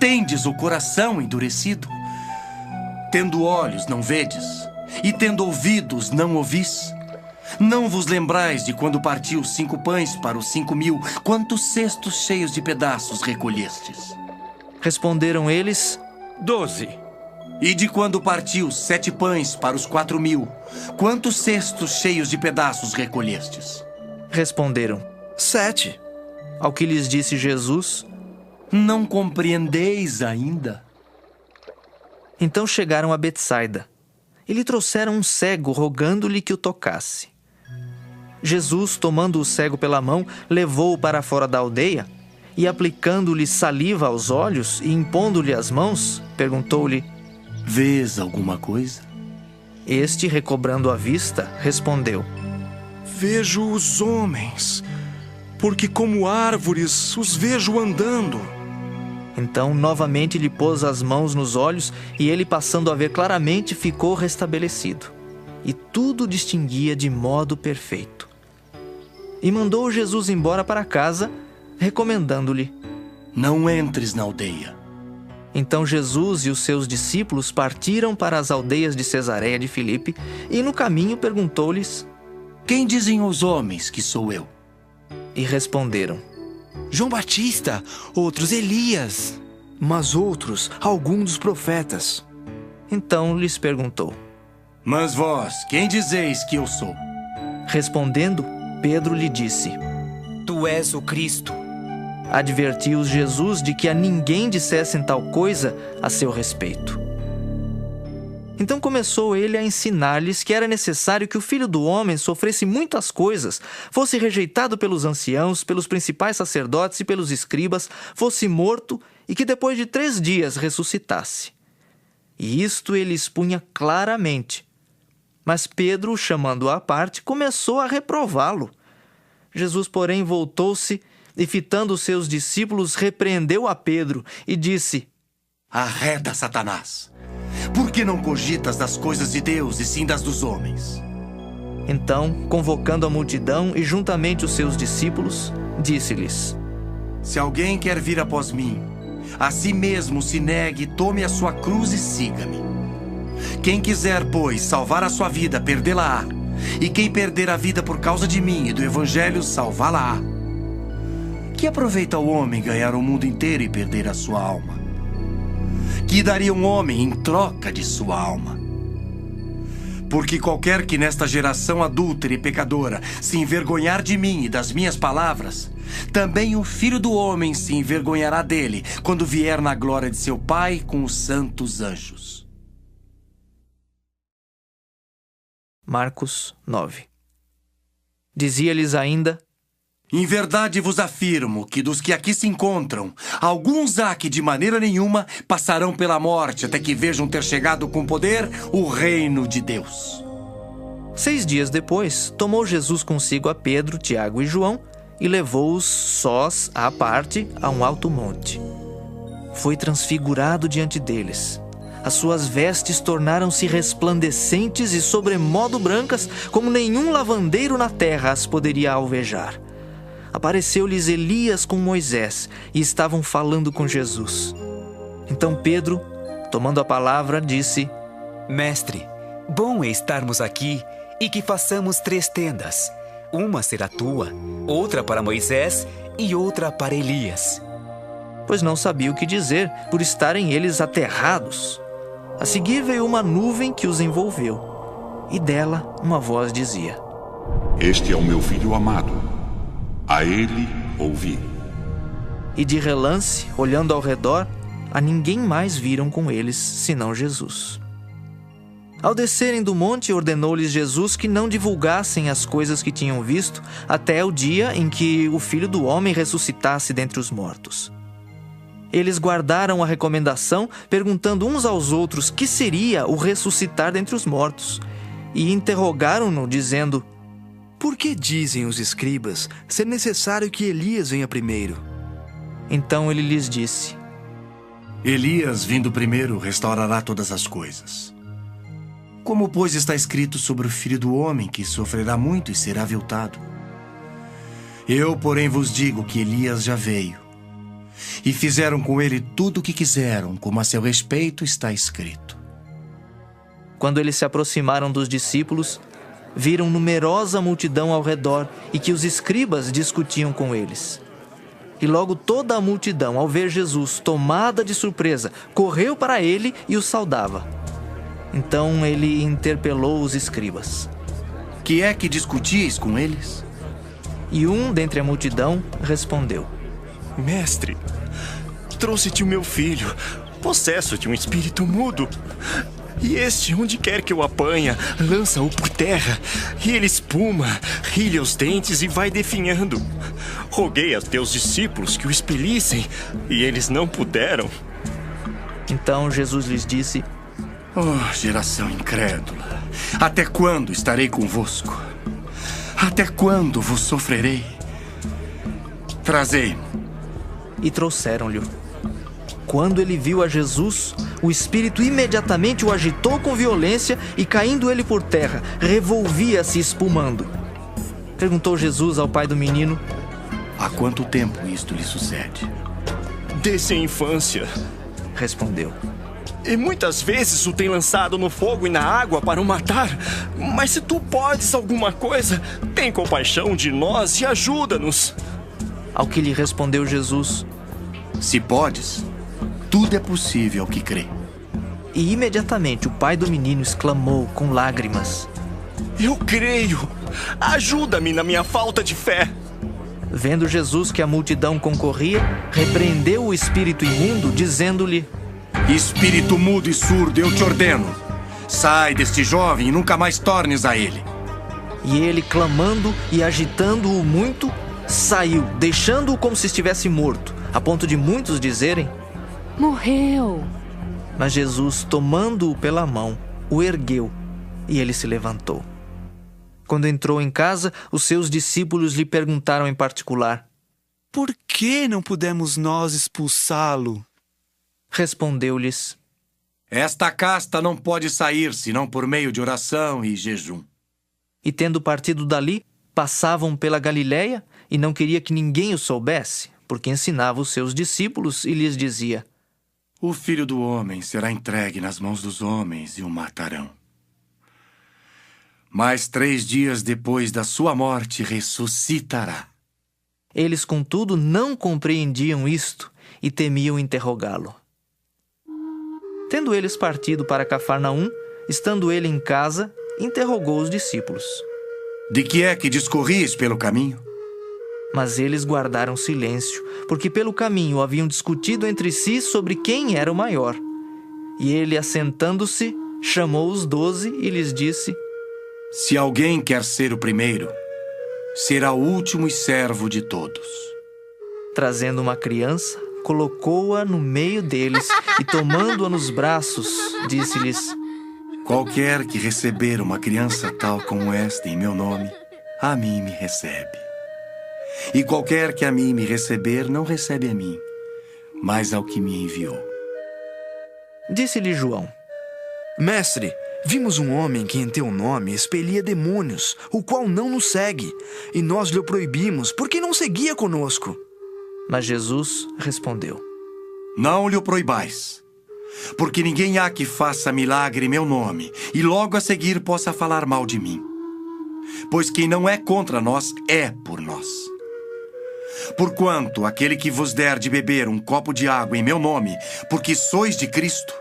Tendes o coração endurecido? Tendo olhos, não vedes? E tendo ouvidos, não ouvis? Não vos lembrais de quando partiu 5 pães para os 5.000, quantos cestos cheios de pedaços recolhestes? Responderam eles: 12. E de quando partiu 7 pães para os 4.000, quantos cestos cheios de pedaços recolhestes? Responderam: 7. Ao que lhes disse Jesus: Não compreendeis ainda? Então chegaram a Betsaida e lhe trouxeram um cego, rogando-lhe que o tocasse. Jesus, tomando o cego pela mão, levou-o para fora da aldeia e, aplicando-lhe saliva aos olhos e impondo-lhe as mãos, perguntou-lhe: Vês alguma coisa? Este, recobrando a vista, respondeu: Vejo os homens, porque como árvores os vejo andando. Então, novamente lhe pôs as mãos nos olhos e ele, passando a ver claramente, ficou restabelecido. E tudo distinguia de modo perfeito. E mandou Jesus embora para casa, recomendando-lhe: Não entres na aldeia. Então Jesus e os seus discípulos partiram para as aldeias de Cesareia de Filipe e no caminho perguntou-lhes: Quem dizem os homens que sou eu? E responderam: João Batista, outros Elias, mas outros algum dos profetas. Então lhes perguntou: Mas vós, quem dizeis que eu sou? Respondendo, Pedro lhe disse: Tu és o Cristo. Advertiu-os Jesus de que a ninguém dissessem tal coisa a seu respeito. Então começou ele a ensinar-lhes que era necessário que o Filho do Homem sofresse muitas coisas, fosse rejeitado pelos anciãos, pelos principais sacerdotes e pelos escribas, fosse morto e que depois de 3 dias ressuscitasse. E isto ele expunha claramente. Mas Pedro, chamando-o à parte, começou a reprová-lo. Jesus, porém, voltou-se e, fitando os seus discípulos, repreendeu a Pedro e disse: Arreda, Satanás! Por que não cogitas das coisas de Deus e sim das dos homens? Então, convocando a multidão e juntamente os seus discípulos, disse-lhes: Se alguém quer vir após mim, a si mesmo se negue, tome a sua cruz e siga-me. Quem quiser, pois, salvar a sua vida, perdê-la-á. E quem perder a vida por causa de mim e do Evangelho, salvá-la-á. Que aproveita o homem ganhar o mundo inteiro e perder a sua alma? Que daria um homem em troca de sua alma? Porque qualquer que nesta geração adúltera e pecadora se envergonhar de mim e das minhas palavras, também o Filho do Homem se envergonhará dele, quando vier na glória de seu Pai com os santos anjos. Marcos 9. Dizia-lhes ainda: Em verdade vos afirmo que dos que aqui se encontram, alguns há que de maneira nenhuma passarão pela morte até que vejam ter chegado com poder o reino de Deus. 6 dias depois, tomou Jesus consigo a Pedro, Tiago e João e levou-os sós à parte a um alto monte. Foi transfigurado diante deles. As suas vestes tornaram-se resplandecentes e sobremodo brancas, como nenhum lavandeiro na terra as poderia alvejar. Apareceu-lhes Elias com Moisés e estavam falando com Jesus. Então Pedro, tomando a palavra, disse: Mestre, bom é estarmos aqui e que façamos 3 tendas. Uma será tua, outra para Moisés e outra para Elias. Pois não sabia o que dizer, por estarem eles aterrados. A seguir veio uma nuvem que os envolveu, e dela uma voz dizia: Este é o meu filho amado. A ele ouvi. E de relance, olhando ao redor, a ninguém mais viram com eles, senão Jesus. Ao descerem do monte, ordenou-lhes Jesus que não divulgassem as coisas que tinham visto até o dia em que o Filho do Homem ressuscitasse dentre os mortos. Eles guardaram a recomendação, perguntando uns aos outros que seria o ressuscitar dentre os mortos, e interrogaram-no, dizendo: Por que dizem os escribas ser necessário que Elias venha primeiro? Então ele lhes disse: Elias, vindo primeiro, restaurará todas as coisas. Como, pois, está escrito sobre o Filho do Homem, que sofrerá muito e será aviltado? Eu, porém, vos digo que Elias já veio, e fizeram com ele tudo o que quiseram, como a seu respeito está escrito. Quando eles se aproximaram dos discípulos, viram numerosa multidão ao redor e que os escribas discutiam com eles. E logo toda a multidão, ao ver Jesus, tomada de surpresa, correu para ele e o saudava. Então ele interpelou os escribas: Que é que discutis com eles? E um dentre a multidão respondeu: Mestre, trouxe-te o meu filho, possesso de um espírito mudo. E este, onde quer que o apanha, lança-o por terra, e ele espuma, rilha os dentes e vai definhando. Roguei a teus discípulos que o expelissem, e eles não puderam. Então Jesus lhes disse: Oh, geração incrédula, até quando estarei convosco? Até quando vos sofrerei? Trazei-mo. E trouxeram-lhe. Quando ele viu a Jesus, o espírito imediatamente o agitou com violência e, caindo ele por terra, revolvia-se espumando. Perguntou Jesus ao pai do menino: Há quanto tempo isto lhe sucede? Desde a infância, respondeu. E muitas vezes o tem lançado no fogo e na água para o matar. Mas se tu podes alguma coisa, tem compaixão de nós e ajuda-nos. Ao que lhe respondeu Jesus: Se podes, tudo é possível ao que crê. E imediatamente o pai do menino exclamou com lágrimas: Eu creio! Ajuda-me na minha falta de fé! Vendo Jesus que a multidão concorria, repreendeu o espírito imundo, dizendo-lhe: Espírito mudo e surdo, eu te ordeno, sai deste jovem e nunca mais tornes a ele. E ele, clamando e agitando-o muito, saiu, deixando-o como se estivesse morto, a ponto de muitos dizerem: Morreu. Mas Jesus, tomando-o pela mão, o ergueu, e ele se levantou. Quando entrou em casa, os seus discípulos lhe perguntaram em particular: Por que não pudemos nós expulsá-lo? Respondeu-lhes: Esta casta não pode sair senão por meio de oração e jejum. E tendo partido dali, passavam pela Galiléia, e não queria que ninguém o soubesse, porque ensinava os seus discípulos e lhes dizia: O Filho do Homem será entregue nas mãos dos homens e o matarão. Mas 3 dias depois da sua morte ressuscitará. Eles, contudo, não compreendiam isto e temiam interrogá-lo. Tendo eles partido para Cafarnaum, estando ele em casa, interrogou os discípulos: De que é que discorris pelo caminho? Mas eles guardaram silêncio, porque pelo caminho haviam discutido entre si sobre quem era o maior. E ele, assentando-se, chamou os 12 e lhes disse: Se alguém quer ser o primeiro, será o último e servo de todos. Trazendo uma criança, colocou-a no meio deles e, tomando-a nos braços, disse-lhes: Qualquer que receber uma criança tal como esta em meu nome, a mim me recebe. E qualquer que a mim me receber, não recebe a mim, mas ao que me enviou. Disse-lhe João: Mestre, vimos um homem que em teu nome expelia demônios, o qual não nos segue, e nós lhe proibimos, porque não seguia conosco. Mas Jesus respondeu: Não lhe proibais, porque ninguém há que faça milagre em meu nome, e logo a seguir possa falar mal de mim. Pois quem não é contra nós, é por nós. Porquanto aquele que vos der de beber um copo de água em meu nome, porque sois de Cristo,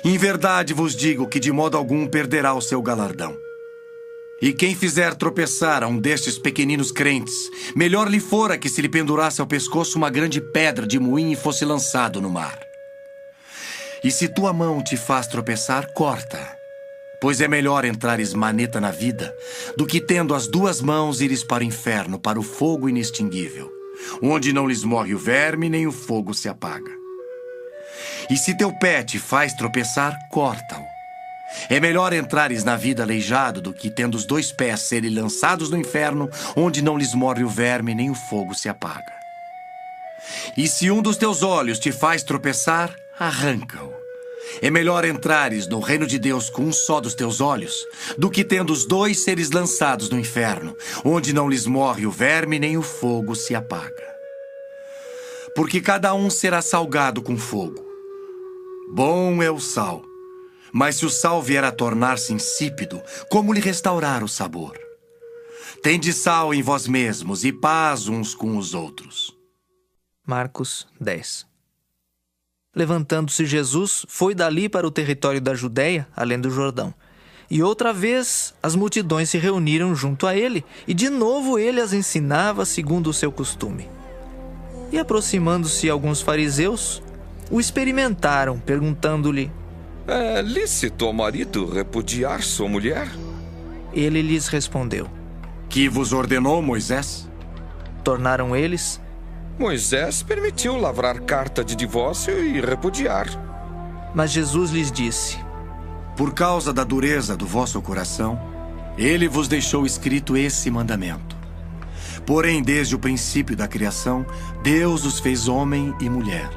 em verdade vos digo que de modo algum perderá o seu galardão. E quem fizer tropeçar a um destes pequeninos crentes, melhor lhe fora que se lhe pendurasse ao pescoço uma grande pedra de moinho e fosse lançado no mar. E se tua mão te faz tropeçar, corta. Pois é melhor entrares maneta na vida, do que tendo as duas mãos ires para o inferno, para o fogo inextinguível, onde não lhes morre o verme, nem o fogo se apaga. E se teu pé te faz tropeçar, corta-o. É melhor entrares na vida aleijado, do que tendo os 2 pés serem lançados no inferno, onde não lhes morre o verme, nem o fogo se apaga. E se um dos teus olhos te faz tropeçar, arranca-o. É melhor entrares no reino de Deus com um só dos teus olhos, do que tendo os 2 seres lançados no inferno, onde não lhes morre o verme, nem o fogo se apaga. Porque cada um será salgado com fogo. Bom é o sal, mas se o sal vier a tornar-se insípido, como lhe restaurar o sabor? Tende sal em vós mesmos e paz uns com os outros. Marcos 10. Levantando-se Jesus, foi dali para o território da Judéia, além do Jordão. E outra vez as multidões se reuniram junto a ele, e de novo ele as ensinava segundo o seu costume. E aproximando-se alguns fariseus, o experimentaram, perguntando-lhe: É lícito ao marido repudiar sua mulher? Ele lhes respondeu: Que vos ordenou Moisés? Tornaram eles: Moisés permitiu lavrar carta de divórcio e repudiar. Mas Jesus lhes disse: Por causa da dureza do vosso coração, ele vos deixou escrito esse mandamento. Porém, desde o princípio da criação, Deus os fez homem e mulher.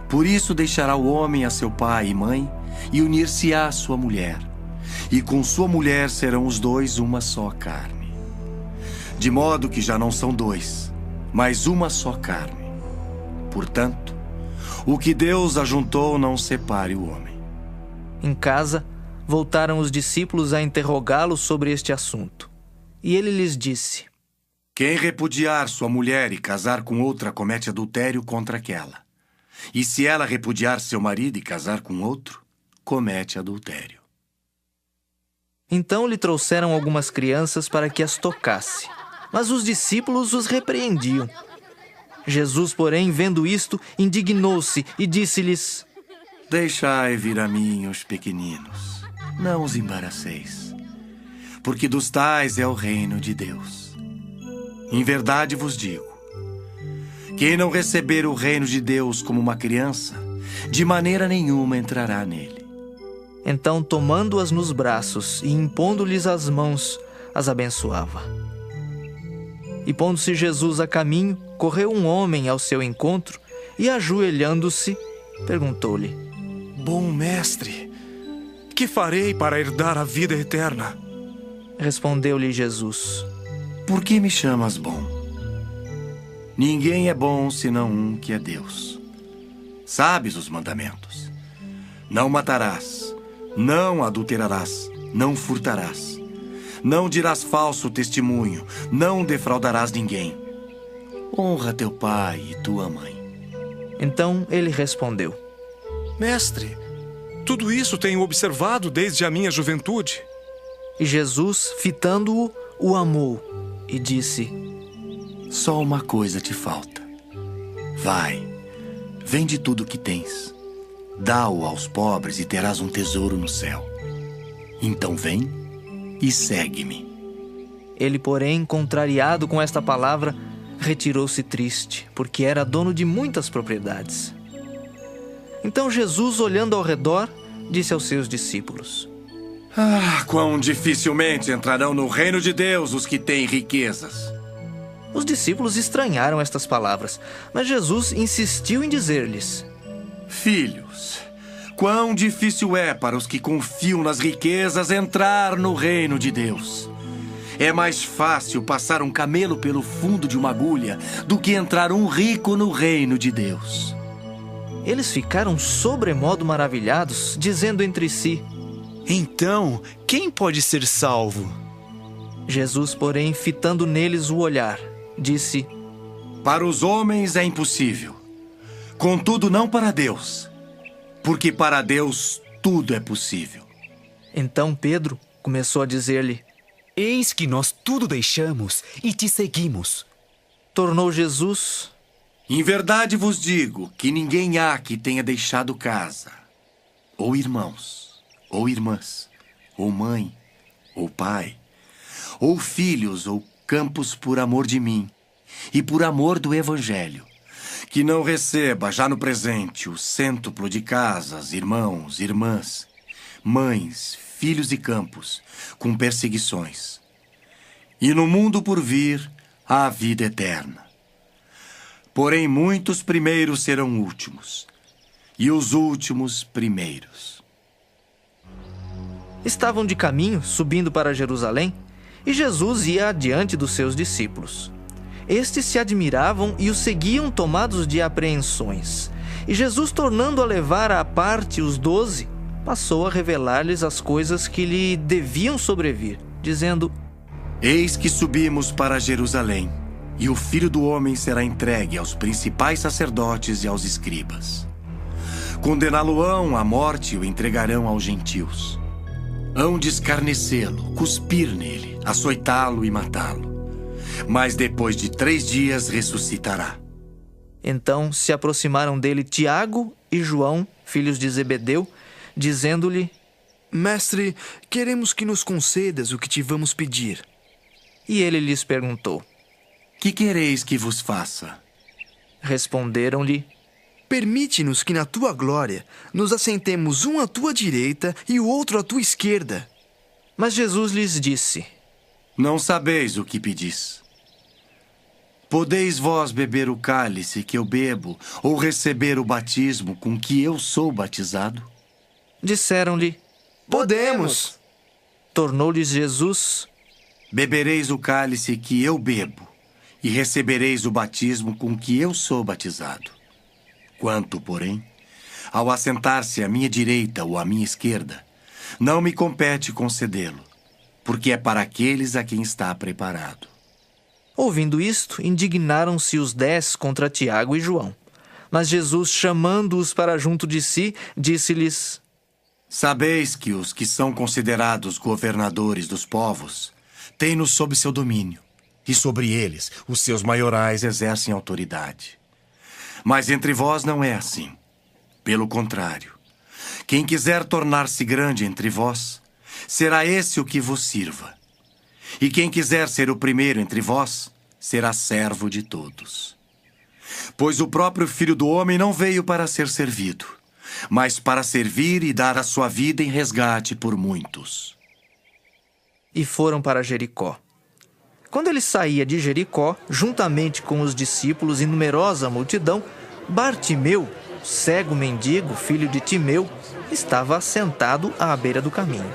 Por isso deixará o homem a seu pai e mãe, e unir-se-á à sua mulher. E com sua mulher serão os 2 uma só carne. De modo que já não são 2, mas uma só carne. Portanto, o que Deus ajuntou não separe o homem. Em casa, voltaram os discípulos a interrogá-lo sobre este assunto. E ele lhes disse: Quem repudiar sua mulher e casar com outra comete adultério contra aquela. E se ela repudiar seu marido e casar com outro, comete adultério. Então lhe trouxeram algumas crianças para que as tocasse, mas os discípulos os repreendiam. Jesus, porém, vendo isto, indignou-se e disse-lhes: Deixai vir a mim os pequeninos, não os embaraceis, porque dos tais é o reino de Deus. Em verdade vos digo, quem não receber o reino de Deus como uma criança, de maneira nenhuma entrará nele. Então, tomando-as nos braços e impondo-lhes as mãos, as abençoava. E pondo-se Jesus a caminho, correu um homem ao seu encontro e, ajoelhando-se, perguntou-lhe: Bom mestre, que farei para herdar a vida eterna? Respondeu-lhe Jesus: Por que me chamas bom? Ninguém é bom senão um que é Deus. Sabes os mandamentos: não matarás, não adulterarás, não furtarás, não dirás falso testemunho, não defraudarás ninguém. Honra teu pai e tua mãe. Então ele respondeu: Mestre, tudo isso tenho observado desde a minha juventude. E Jesus, fitando-o, o amou e disse: Só uma coisa te falta. Vai, vende tudo o que tens, dá-o aos pobres e terás um tesouro no céu. Então vem e segue-me. Ele, porém, contrariado com esta palavra, retirou-se triste, porque era dono de muitas propriedades. Então Jesus, olhando ao redor, disse aos seus discípulos: Quão dificilmente entrarão no reino de Deus os que têm riquezas. Os discípulos estranharam estas palavras, mas Jesus insistiu em dizer-lhes: Filhos, quão difícil é para os que confiam nas riquezas entrar no reino de Deus. É mais fácil passar um camelo pelo fundo de uma agulha do que entrar um rico no reino de Deus. Eles ficaram sobremodo maravilhados, dizendo entre si: Então, quem pode ser salvo? Jesus, porém, fitando neles o olhar, disse: Para os homens é impossível, contudo não para Deus, porque para Deus tudo é possível. Então Pedro começou a dizer-lhe: Eis que nós tudo deixamos e te seguimos. Tornou Jesus: Em verdade vos digo que ninguém há que tenha deixado casa, ou irmãos, ou irmãs, ou mãe, ou pai, ou filhos, ou campos por amor de mim e por amor do Evangelho, que não receba já no presente o cêntuplo de casas, irmãos, irmãs, mães, filhos e campos, com perseguições. E no mundo por vir, a vida eterna. Porém, muitos primeiros serão últimos, e os últimos primeiros. Estavam de caminho, subindo para Jerusalém, e Jesus ia adiante dos seus discípulos. Estes se admiravam e o seguiam tomados de apreensões. E Jesus, tornando a levar à parte os 12, passou a revelar-lhes as coisas que lhe deviam sobrevir, dizendo: Eis que subimos para Jerusalém, e o Filho do Homem será entregue aos principais sacerdotes e aos escribas. Condená-lo-ão à morte e o entregarão aos gentios. Hão de escarnecê-lo, cuspir nele, açoitá-lo e matá-lo. Mas depois de 3 dias ressuscitará. Então se aproximaram dele Tiago e João, filhos de Zebedeu, dizendo-lhe: Mestre, queremos que nos concedas o que te vamos pedir. E ele lhes perguntou: Que quereis que vos faça? Responderam-lhe: Permite-nos que na tua glória nos assentemos um à tua direita e o outro à tua esquerda. Mas Jesus lhes disse: Não sabeis o que pedis. Podeis vós beber o cálice que eu bebo, ou receber o batismo com que eu sou batizado? Disseram-lhe: Podemos. Tornou-lhes Jesus: Bebereis o cálice que eu bebo, e recebereis o batismo com que eu sou batizado. Quanto, porém, ao assentar-se à minha direita ou à minha esquerda, não me compete concedê-lo, porque é para aqueles a quem está preparado. Ouvindo isto, indignaram-se os 10 contra Tiago e João. Mas Jesus, chamando-os para junto de si, disse-lhes: Sabeis que os que são considerados governadores dos povos têm-nos sob seu domínio, e sobre eles os seus maiorais exercem autoridade. Mas entre vós não é assim. Pelo contrário, quem quiser tornar-se grande entre vós, será esse o que vos sirva. E quem quiser ser o primeiro entre vós, será servo de todos. Pois o próprio Filho do Homem não veio para ser servido, mas para servir e dar a sua vida em resgate por muitos. E foram para Jericó. Quando ele saía de Jericó, juntamente com os discípulos e numerosa multidão, Bartimeu, cego mendigo, filho de Timeu, estava assentado à beira do caminho.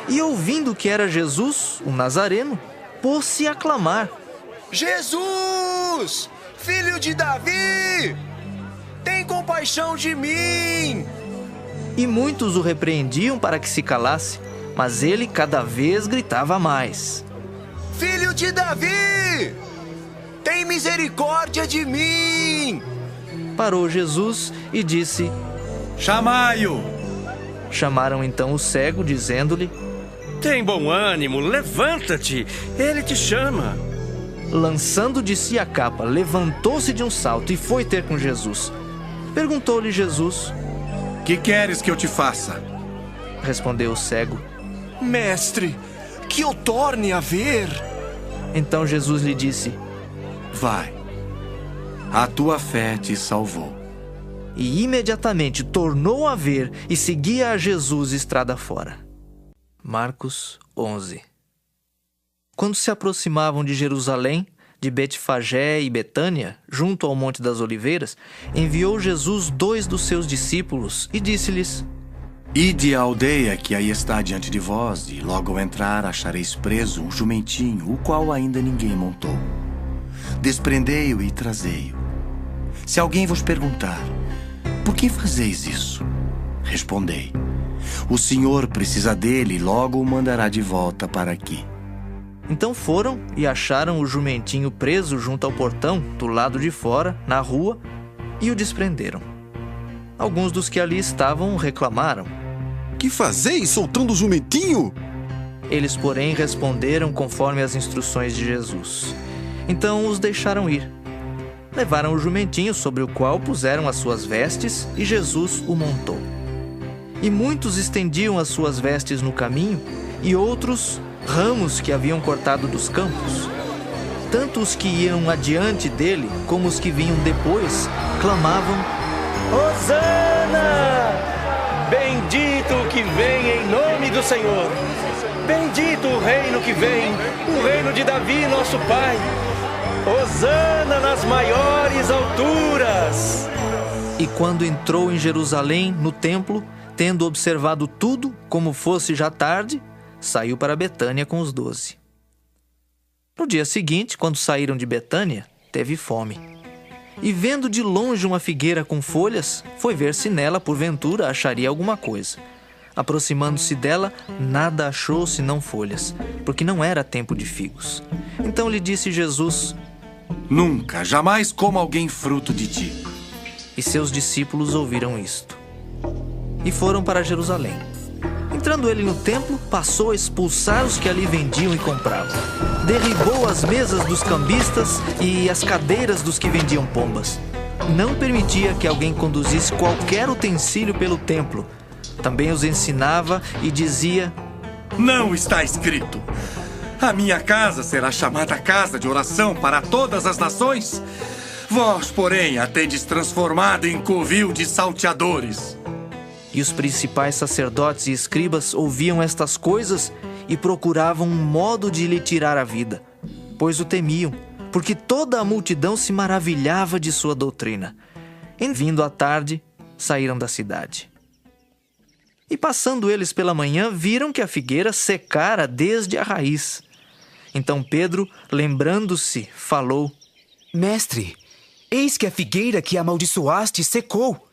E ouvindo que era Jesus, o Nazareno, pôs-se a clamar: Jesus, filho de Davi, tem compaixão de mim! E muitos o repreendiam para que se calasse, mas ele cada vez gritava mais: Filho de Davi, tem misericórdia de mim! Parou Jesus e disse: Chamai-o! Chamaram então o cego, dizendo-lhe: Tem bom ânimo, levanta-te, ele te chama. Lançando de si a capa, levantou-se de um salto e foi ter com Jesus. Perguntou-lhe Jesus: Que queres que eu te faça? Respondeu o cego: Mestre, que eu torne a ver. Então Jesus lhe disse: Vai, a tua fé te salvou. E imediatamente tornou a ver e seguia a Jesus estrada fora. Marcos 11. Quando se aproximavam de Jerusalém, de Betfagé e Betânia, junto ao Monte das Oliveiras, enviou Jesus 2 dos seus discípulos e disse-lhes: Ide à aldeia que aí está diante de vós, e logo ao entrar achareis preso um jumentinho, o qual ainda ninguém montou. Desprendei-o e trazei-o. Se alguém vos perguntar: Por que fazeis isso? Respondei: O Senhor precisa dele e logo o mandará de volta para aqui. Então foram e acharam o jumentinho preso junto ao portão, do lado de fora, na rua, e o desprenderam. Alguns dos que ali estavam reclamaram: Que fazeis soltando o jumentinho? Eles, porém, responderam conforme as instruções de Jesus. Então os deixaram ir. Levaram o jumentinho sobre o qual puseram as suas vestes e Jesus o montou. E muitos estendiam as suas vestes no caminho e outros ramos que haviam cortado dos campos. Tanto os que iam adiante dele como os que vinham depois clamavam: Hosana! Bendito o que vem em nome do Senhor! Bendito o reino que vem, o reino de Davi, nosso pai! Hosana nas maiores alturas! E quando entrou em Jerusalém, no templo, tendo observado tudo, como fosse já tarde, saiu para Betânia com os 12. No dia seguinte, quando saíram de Betânia, teve fome. E vendo de longe uma figueira com folhas, foi ver se nela, porventura, acharia alguma coisa. Aproximando-se dela, nada achou senão folhas, porque não era tempo de figos. Então lhe disse Jesus: Nunca, jamais coma alguém fruto de ti. E seus discípulos ouviram isto. E foram para Jerusalém. Entrando ele no templo, passou a expulsar os que ali vendiam e compravam. Derribou as mesas dos cambistas e as cadeiras dos que vendiam pombas. Não permitia que alguém conduzisse qualquer utensílio pelo templo. Também os ensinava e dizia: Não está escrito: a minha casa será chamada casa de oração para todas as nações? Vós, porém, a tendes transformado em covil de salteadores. E os principais sacerdotes e escribas ouviam estas coisas e procuravam um modo de lhe tirar a vida, pois o temiam, porque toda a multidão se maravilhava de sua doutrina. E vindo à tarde, saíram da cidade. E passando eles pela manhã, viram que a figueira secara desde a raiz. Então Pedro, lembrando-se, falou: Mestre, eis que a figueira que amaldiçoaste secou.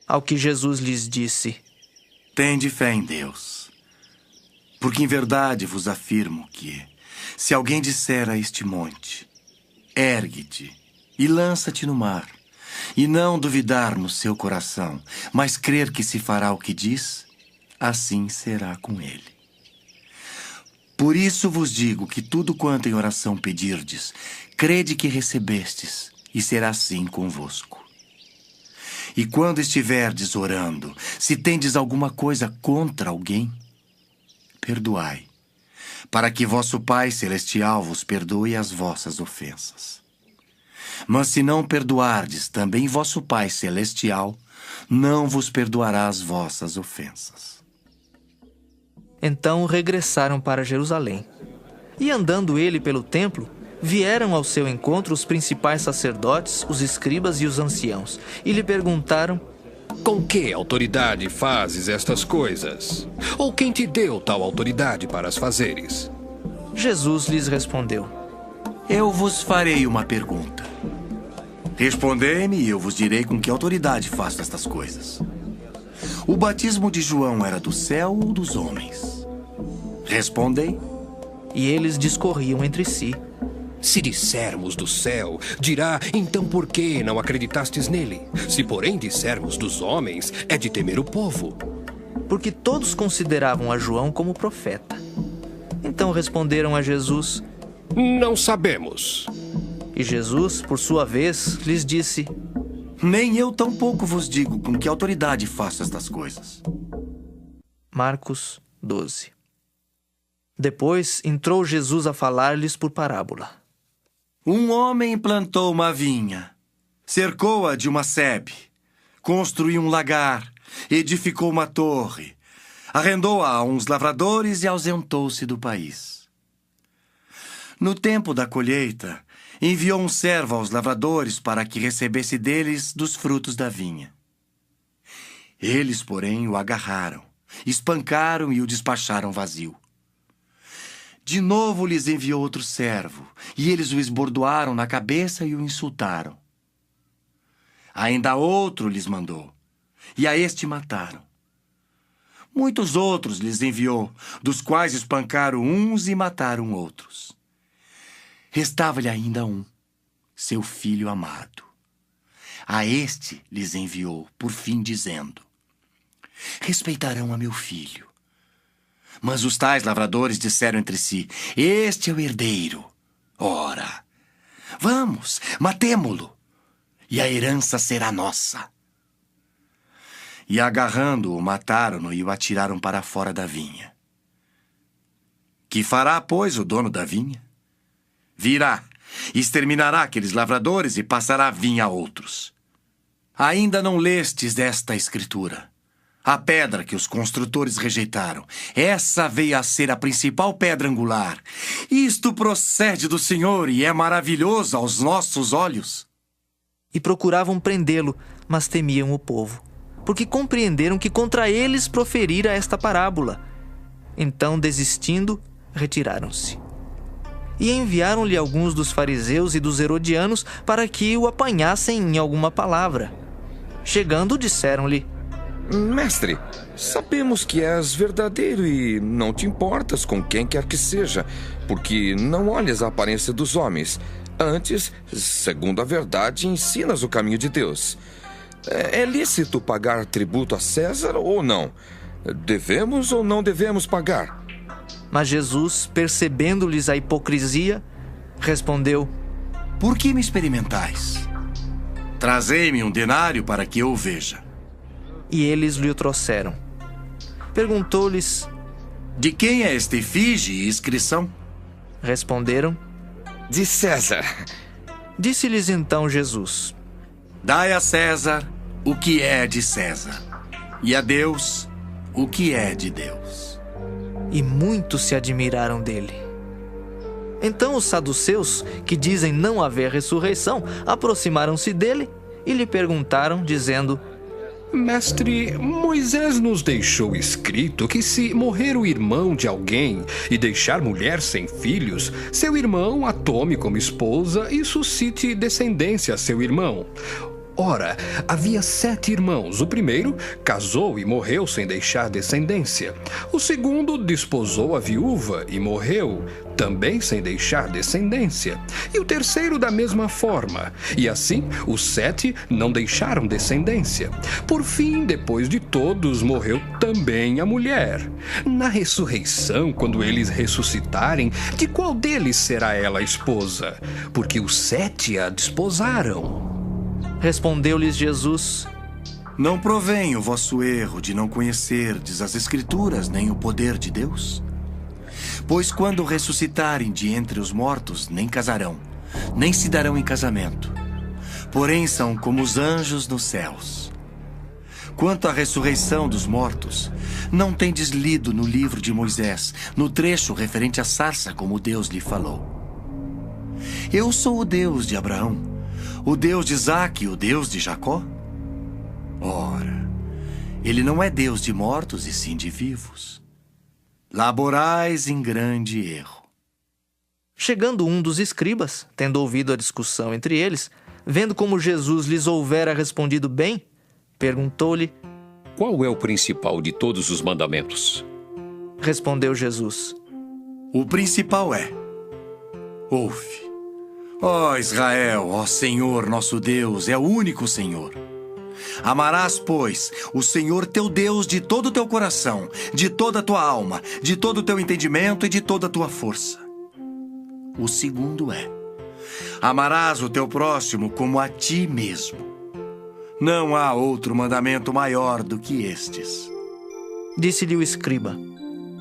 Ao que Jesus lhes disse: Tende fé em Deus, porque em verdade vos afirmo que, se alguém disser a este monte: ergue-te e lança-te no mar, e não duvidar no seu coração, mas crer que se fará o que diz, assim será com ele. Por isso vos digo que tudo quanto em oração pedirdes, crede que recebestes, e será assim convosco. E quando estiverdes orando, se tendes alguma coisa contra alguém, perdoai, para que vosso Pai Celestial vos perdoe as vossas ofensas. Mas se não perdoardes, também vosso Pai Celestial não vos perdoará as vossas ofensas. Então regressaram para Jerusalém. E andando ele pelo templo, vieram ao seu encontro os principais sacerdotes, os escribas e os anciãos, e lhe perguntaram: Com que autoridade fazes estas coisas? Ou quem te deu tal autoridade para as fazeres? Jesus lhes respondeu: Eu vos farei uma pergunta. Respondei-me e eu vos direi com que autoridade faço estas coisas. O batismo de João era do céu ou dos homens? Respondei. E eles discorriam entre si. Se dissermos do céu, dirá: então por que não acreditastes nele? Se porém dissermos dos homens, é de temer o povo. Porque todos consideravam a João como profeta. Então responderam a Jesus: Não sabemos. E Jesus, por sua vez, lhes disse: Nem eu tampouco vos digo com que autoridade faço estas coisas. Marcos 12. Depois entrou Jesus a falar-lhes por parábola. Um homem plantou uma vinha, cercou-a de uma sebe, construiu um lagar, edificou uma torre, arrendou-a a uns lavradores e ausentou-se do país. No tempo da colheita, enviou um servo aos lavradores para que recebesse deles dos frutos da vinha. Eles, porém, o agarraram, espancaram e o despacharam vazio. De novo lhes enviou outro servo, e eles o esbordoaram na cabeça e o insultaram. Ainda outro lhes mandou, e a este mataram. Muitos outros lhes enviou, dos quais espancaram uns e mataram outros. Restava-lhe ainda um, seu filho amado. A este lhes enviou, por fim, dizendo: respeitarão a meu filho. Mas os tais lavradores disseram entre si: este é o herdeiro. Ora, vamos, matemo-lo, e a herança será nossa. E agarrando-o, mataram-no e o atiraram para fora da vinha. Que fará, pois, o dono da vinha? Virá, exterminará aqueles lavradores e passará a vinha a outros. Ainda não lestes desta escritura? A pedra que os construtores rejeitaram, essa veio a ser a principal pedra angular. Isto procede do Senhor e é maravilhoso aos nossos olhos. E procuravam prendê-lo, mas temiam o povo, porque compreenderam que contra eles proferira esta parábola. Então, desistindo, retiraram-se. E enviaram-lhe alguns dos fariseus e dos herodianos para que o apanhassem em alguma palavra. Chegando, disseram-lhe: Mestre, sabemos que és verdadeiro e não te importas com quem quer que seja, porque não olhas a aparência dos homens. Antes, segundo a verdade, ensinas o caminho de Deus. É lícito pagar tributo a César ou não? Devemos ou não devemos pagar? Mas Jesus, percebendo-lhes a hipocrisia, respondeu: Por que me experimentais? Trazei-me um denário para que eu o veja. E eles lhe o trouxeram. Perguntou-lhes: De quem é esta efígie e inscrição? Responderam: De César. Disse-lhes então Jesus: Dai a César o que é de César, e a Deus o que é de Deus. E muitos se admiraram dele. Então os saduceus, que dizem não haver ressurreição, aproximaram-se dele e lhe perguntaram, dizendo: Mestre, Moisés nos deixou escrito que se morrer o irmão de alguém e deixar mulher sem filhos, seu irmão a tome como esposa e suscite descendência a seu irmão. Ora, havia 7 irmãos. O primeiro casou e morreu sem deixar descendência. O segundo desposou a viúva e morreu, também sem deixar descendência. E o terceiro da mesma forma. E assim, os 7 não deixaram descendência. Por fim, depois de todos, morreu também a mulher. Na ressurreição, quando eles ressuscitarem, de qual deles será ela a esposa? Porque os 7 a desposaram. Respondeu-lhes Jesus: Não provém o vosso erro de não conhecerdes as Escrituras nem o poder de Deus? Pois quando ressuscitarem de entre os mortos, nem casarão, nem se darão em casamento. Porém são como os anjos nos céus. Quanto à ressurreição dos mortos, não tendes lido no livro de Moisés, no trecho referente à sarça, como Deus lhe falou? Eu sou o Deus de Abraão, o Deus de Isaque e o Deus de Jacó? Ora, ele não é Deus de mortos e sim de vivos. Laborais em grande erro. Chegando um dos escribas, tendo ouvido a discussão entre eles, vendo como Jesus lhes houvera respondido bem, perguntou-lhe: Qual é o principal de todos os mandamentos? Respondeu Jesus: O principal é: ouve. Ó Israel, ó Senhor nosso Deus, é o único Senhor. Amarás, pois, o Senhor teu Deus de todo o teu coração, de toda a tua alma, de todo o teu entendimento e de toda a tua força. O segundo é: amarás o teu próximo como a ti mesmo. Não há outro mandamento maior do que estes. Disse-lhe o escriba: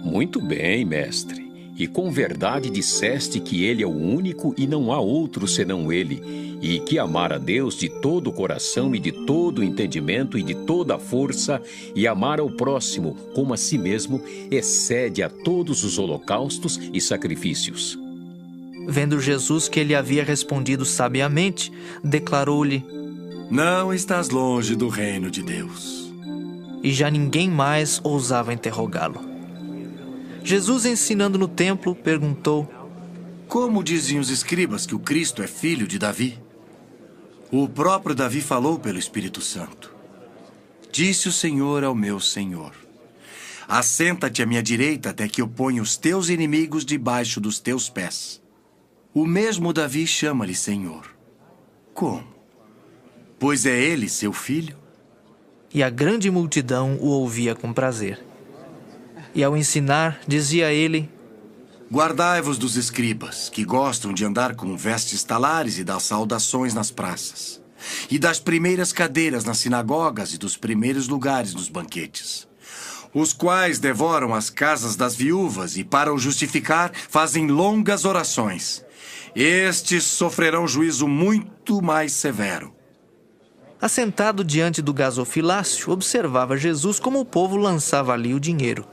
Muito bem, mestre. E com verdade disseste que ele é o único e não há outro senão ele, e que amar a Deus de todo o coração e de todo o entendimento e de toda a força, e amar ao próximo como a si mesmo, excede a todos os holocaustos e sacrifícios. Vendo Jesus que ele havia respondido sabiamente, declarou-lhe: Não estás longe do reino de Deus. E já ninguém mais ousava interrogá-lo. Jesus, ensinando no templo, perguntou: Como dizem os escribas que o Cristo é filho de Davi? O próprio Davi falou pelo Espírito Santo. Disse o Senhor ao meu Senhor: Assenta-te à minha direita até que eu ponha os teus inimigos debaixo dos teus pés. O mesmo Davi chama-lhe Senhor. Como? Pois é ele seu filho? E a grande multidão o ouvia com prazer. E ao ensinar, dizia ele: Guardai-vos dos escribas, que gostam de andar com vestes talares e das saudações nas praças, e das primeiras cadeiras nas sinagogas e dos primeiros lugares nos banquetes, os quais devoram as casas das viúvas e, para o justificar, fazem longas orações. Estes sofrerão juízo muito mais severo. Assentado diante do gasofilácio, observava Jesus como o povo lançava ali o dinheiro.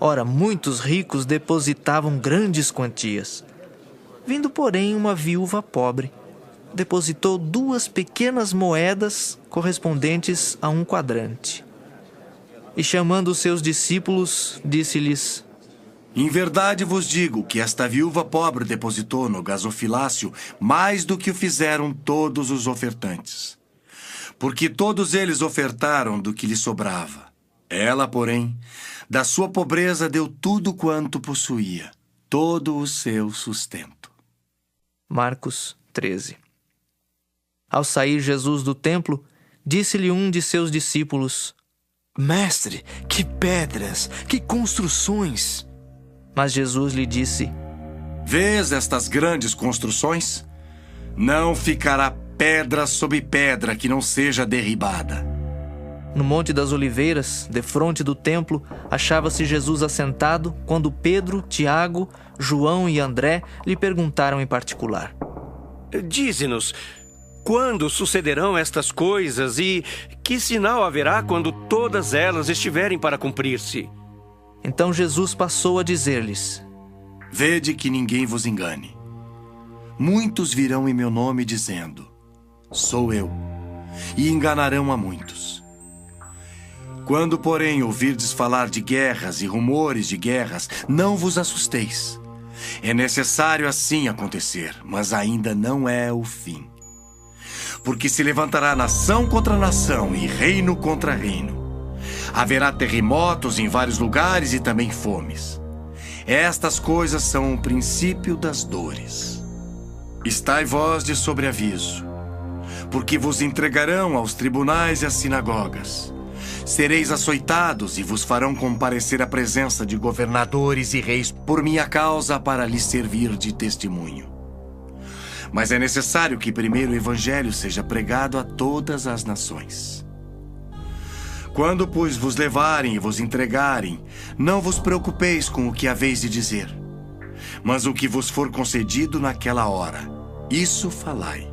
Ora, muitos ricos depositavam grandes quantias. Vindo, porém, uma viúva pobre, depositou 2 pequenas moedas correspondentes a 1 quadrante. E chamando os seus discípulos, disse-lhes: Em verdade vos digo que esta viúva pobre depositou no gasofilácio mais do que o fizeram todos os ofertantes. Porque todos eles ofertaram do que lhe sobrava. Ela, porém, da sua pobreza deu tudo quanto possuía, todo o seu sustento. Marcos 13. Ao sair Jesus do templo, disse-lhe um de seus discípulos: Mestre, que pedras, que construções! Mas Jesus lhe disse: Vês estas grandes construções? Não ficará pedra sobre pedra que não seja derribada. No Monte das Oliveiras, defronte do templo, achava-se Jesus assentado, quando Pedro, Tiago, João e André lhe perguntaram em particular: Dize-nos, quando sucederão estas coisas e que sinal haverá quando todas elas estiverem para cumprir-se? Então Jesus passou a dizer-lhes: Vede que ninguém vos engane. Muitos virão em meu nome dizendo: Sou eu, e enganarão a muitos. Quando, porém, ouvirdes falar de guerras e rumores de guerras, não vos assusteis. É necessário assim acontecer, mas ainda não é o fim. Porque se levantará nação contra nação e reino contra reino. Haverá terremotos em vários lugares e também fomes. Estas coisas são o princípio das dores. Estai vós de sobreaviso, porque vos entregarão aos tribunais e às sinagogas. Sereis açoitados e vos farão comparecer à presença de governadores e reis por minha causa para lhes servir de testemunho. Mas é necessário que primeiro o evangelho seja pregado a todas as nações. Quando, pois, vos levarem e vos entregarem, não vos preocupeis com o que haveis de dizer, mas o que vos for concedido naquela hora, isso falai.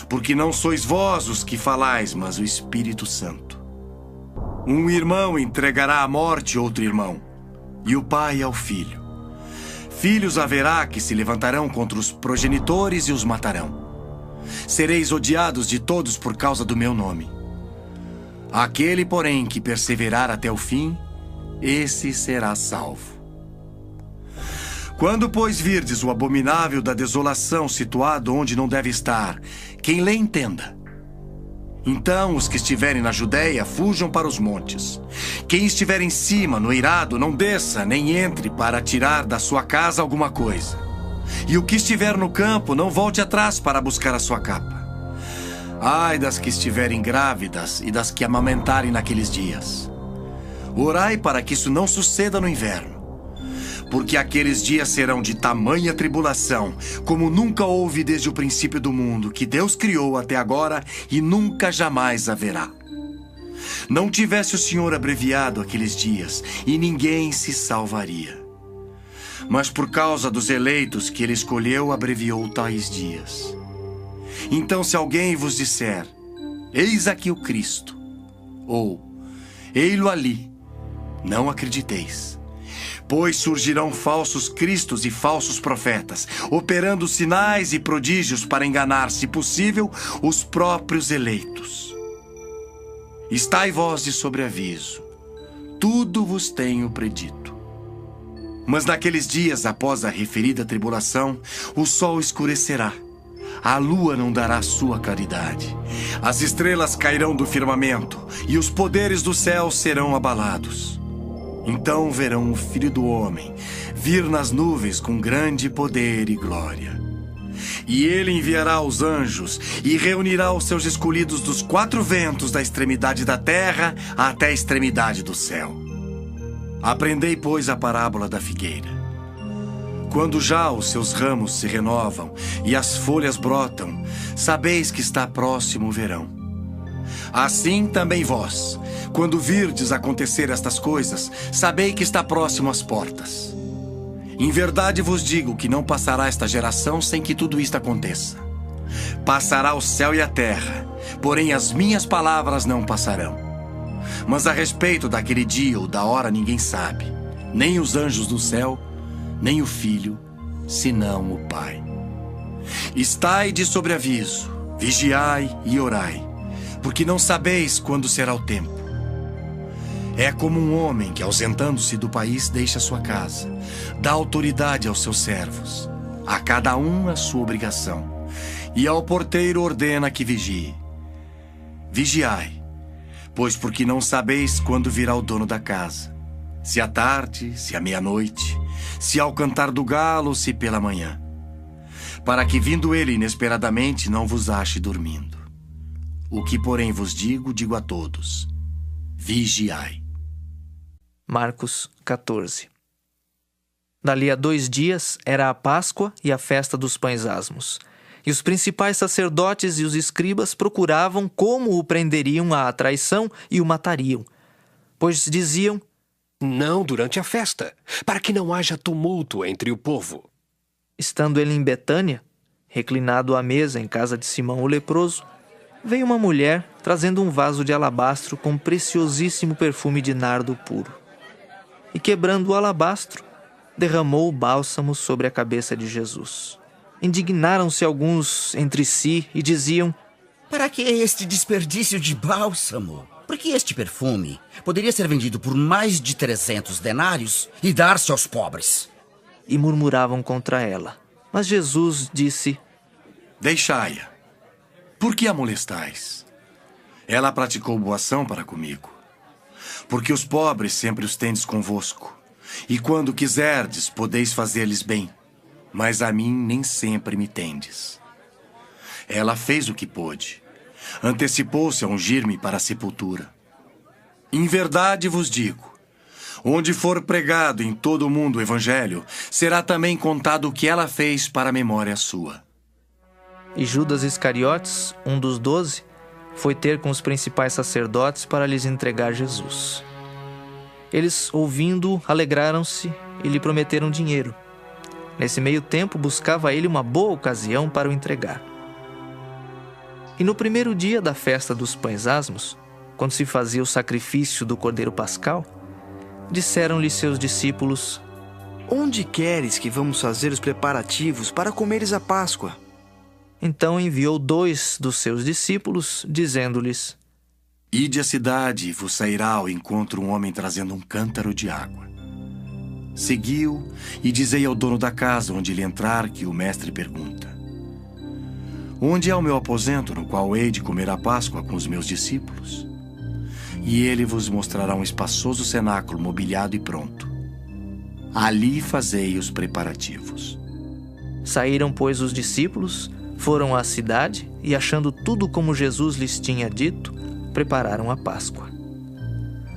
Porque não sois vós os que falais, mas o Espírito Santo. Um irmão entregará à morte outro irmão, e o pai ao filho. Filhos haverá que se levantarão contra os progenitores e os matarão. Sereis odiados de todos por causa do meu nome. Aquele, porém, que perseverar até o fim, esse será salvo. Quando, pois, virdes o abominável da desolação situado onde não deve estar, quem lê entenda. Então os que estiverem na Judéia fujam para os montes. Quem estiver em cima, no eirado, não desça, nem entre para tirar da sua casa alguma coisa. E o que estiver no campo, não volte atrás para buscar a sua capa. Ai das que estiverem grávidas e das que amamentarem naqueles dias. Orai para que isso não suceda no inverno. Porque aqueles dias serão de tamanha tribulação, como nunca houve desde o princípio do mundo, que Deus criou até agora e nunca jamais haverá. Não tivesse o Senhor abreviado aqueles dias, e ninguém se salvaria. Mas por causa dos eleitos que ele escolheu, abreviou tais dias. Então, se alguém vos disser: eis aqui o Cristo, ou ei-lo ali, não acrediteis. Pois surgirão falsos cristos e falsos profetas, operando sinais e prodígios para enganar, se possível, os próprios eleitos. Estai vós de sobreaviso, tudo vos tenho predito. Mas naqueles dias, após a referida tribulação, o sol escurecerá, a lua não dará sua claridade, as estrelas cairão do firmamento e os poderes do céu serão abalados. Então verão o Filho do Homem vir nas nuvens com grande poder e glória. E ele enviará os anjos e reunirá os seus escolhidos dos 4 ventos da extremidade da terra até a extremidade do céu. Aprendei, pois, a parábola da figueira. Quando já os seus ramos se renovam e as folhas brotam, sabeis que está próximo o verão. Assim também vós, quando virdes acontecer estas coisas, sabei que está próximo às portas. Em verdade vos digo que não passará esta geração sem que tudo isto aconteça. Passará o céu e a terra, porém as minhas palavras não passarão. Mas a respeito daquele dia ou da hora ninguém sabe, nem os anjos do céu, nem o Filho, senão o Pai. Estai de sobreaviso, vigiai e orai, porque não sabeis quando será o tempo. É como um homem que, ausentando-se do país, deixa sua casa, dá autoridade aos seus servos, a cada um a sua obrigação, e ao porteiro ordena que vigie. Vigiai, pois porque não sabeis quando virá o dono da casa, se à tarde, se à meia-noite, se ao cantar do galo, se pela manhã, para que vindo ele inesperadamente não vos ache dormindo. O que, porém, vos digo, digo a todos: vigiai. Marcos 14. Dali a 2 dias era a Páscoa e a festa dos pães asmos. E os principais sacerdotes e os escribas procuravam como o prenderiam à traição e o matariam. Pois diziam: não durante a festa, para que não haja tumulto entre o povo. Estando ele em Betânia, reclinado à mesa em casa de Simão o leproso, veio uma mulher trazendo um vaso de alabastro com preciosíssimo perfume de nardo puro. E quebrando o alabastro, derramou o bálsamo sobre a cabeça de Jesus. Indignaram-se alguns entre si e diziam: para que este desperdício de bálsamo? Porque este perfume poderia ser vendido por mais de 300 denários e dar-se aos pobres. E murmuravam contra ela. Mas Jesus disse: deixai-a. Por que a molestais? Ela praticou boa ação para comigo. Porque os pobres sempre os tendes convosco, e quando quiserdes, podeis fazer-lhes bem, mas a mim nem sempre me tendes. Ela fez o que pôde. Antecipou-se a ungir-me para a sepultura. Em verdade vos digo, onde for pregado em todo o mundo o evangelho, será também contado o que ela fez para a memória sua. E Judas Iscariotes, um dos 12, foi ter com os principais sacerdotes para lhes entregar Jesus. Eles, ouvindo-o, alegraram-se e lhe prometeram dinheiro. Nesse meio tempo, buscava ele uma boa ocasião para o entregar. E no primeiro dia da festa dos pães asmos, quando se fazia o sacrifício do cordeiro pascal, disseram-lhe seus discípulos: onde queres que vamos fazer os preparativos para comeres a Páscoa? Então enviou 2 dos seus discípulos, dizendo-lhes: ide à cidade e vos sairá ao encontro um homem trazendo um cântaro de água. Seguiu e dizei ao dono da casa onde ele entrar que o mestre pergunta: onde é o meu aposento no qual hei de comer a Páscoa com os meus discípulos? E ele vos mostrará um espaçoso cenáculo mobiliado e pronto. Ali fazei os preparativos. Saíram, pois, os discípulos, foram à cidade e, achando tudo como Jesus lhes tinha dito, prepararam a Páscoa.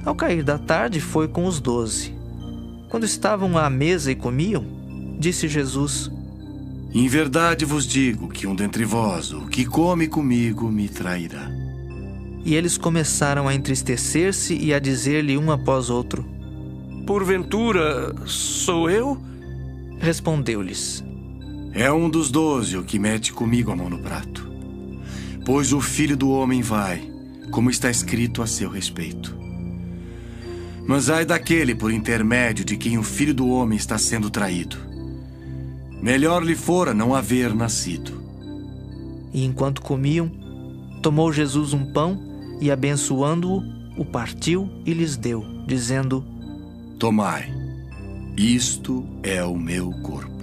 Ao cair da tarde, foi com os 12. Quando estavam à mesa e comiam, disse Jesus: em verdade vos digo que um dentre vós, o que come comigo, me trairá. E eles começaram a entristecer-se e a dizer-lhe um após outro: porventura, sou eu? Respondeu-lhes: é um dos 12 o que mete comigo a mão no prato. Pois o Filho do Homem vai, como está escrito a seu respeito. Mas ai daquele por intermédio de quem o Filho do Homem está sendo traído. Melhor lhe fora não haver nascido. E enquanto comiam, tomou Jesus um pão e, abençoando-o, o partiu e lhes deu, dizendo: tomai, isto é o meu corpo.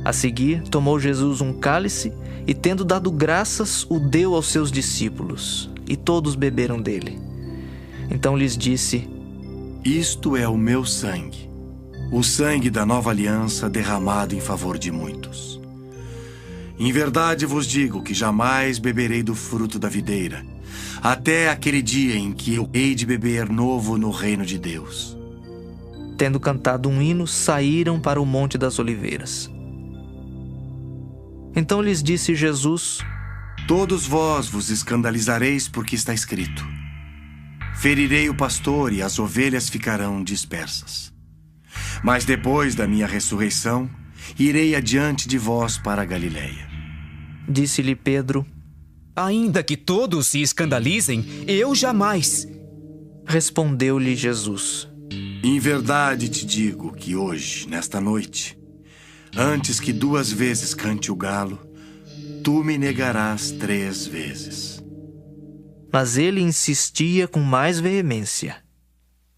A seguir, tomou Jesus um cálice e, tendo dado graças, o deu aos seus discípulos, e todos beberam dele. Então lhes disse: isto é o meu sangue, o sangue da nova aliança derramado em favor de muitos. Em verdade vos digo que jamais beberei do fruto da videira, até aquele dia em que eu hei de beber novo no reino de Deus. tendo cantado um hino, saíram para o Monte das Oliveiras. Então lhes disse Jesus: Todos vós vos escandalizareis porque está escrito: ferirei o pastor e as ovelhas ficarão dispersas. Mas depois da minha ressurreição, irei adiante de vós para a Galileia. Disse-lhe Pedro: Ainda que todos se escandalizem, eu jamais. Respondeu-lhe Jesus: Em verdade te digo que hoje, nesta noite, antes que 2 vezes cante o galo, tu me negarás 3 vezes. Mas ele insistia com mais veemência: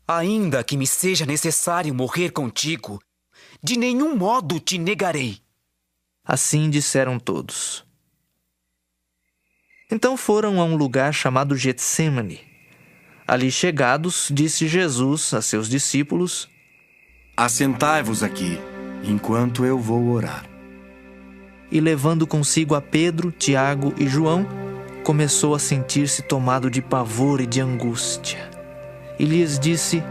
Ainda que me seja necessário morrer contigo, de nenhum modo te negarei. Assim disseram todos. Então foram a um lugar chamado Getsêmani. Ali chegados, disse Jesus a seus discípulos: Assentai-vos aqui, enquanto eu vou orar. E levando consigo a Pedro, Tiago e João, começou a sentir-se tomado de pavor e de angústia. E lhes disse: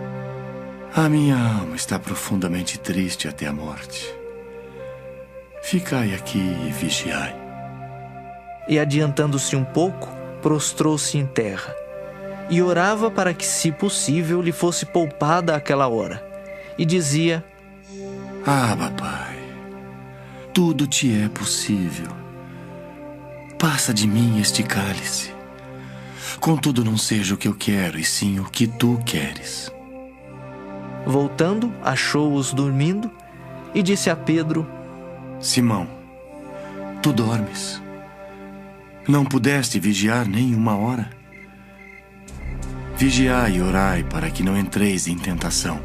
A minha alma está profundamente triste até a morte. Ficai aqui e vigiai. E adiantando-se um pouco, prostrou-se em terra, e orava para que, se possível, lhe fosse poupada aquela hora. E dizia: Abba, Pai, tudo te é possível. Passa de mim este cálice. Contudo, não seja o que eu quero, e sim o que tu queres. Voltando, achou-os dormindo, e disse a Pedro: Simão, tu dormes? Não pudeste vigiar nem 1 hora? Vigiai e orai para que não entreis em tentação.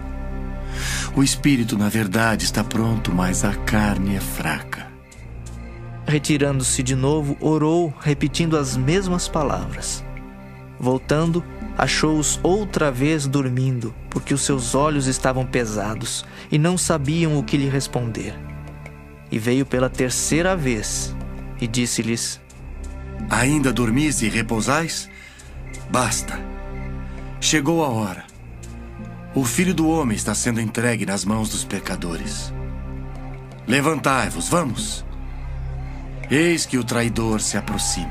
O espírito, na verdade, está pronto, mas a carne é fraca. Retirando-se de novo, orou, repetindo as mesmas palavras. Voltando, achou-os outra vez dormindo, porque os seus olhos estavam pesados e não sabiam o que lhe responder. E veio pela 3ª vez e disse-lhes: Ainda dormis e repousais? Basta. Chegou a hora. O Filho do Homem está sendo entregue nas mãos dos pecadores. Levantai-vos, vamos. Eis que o traidor se aproxima.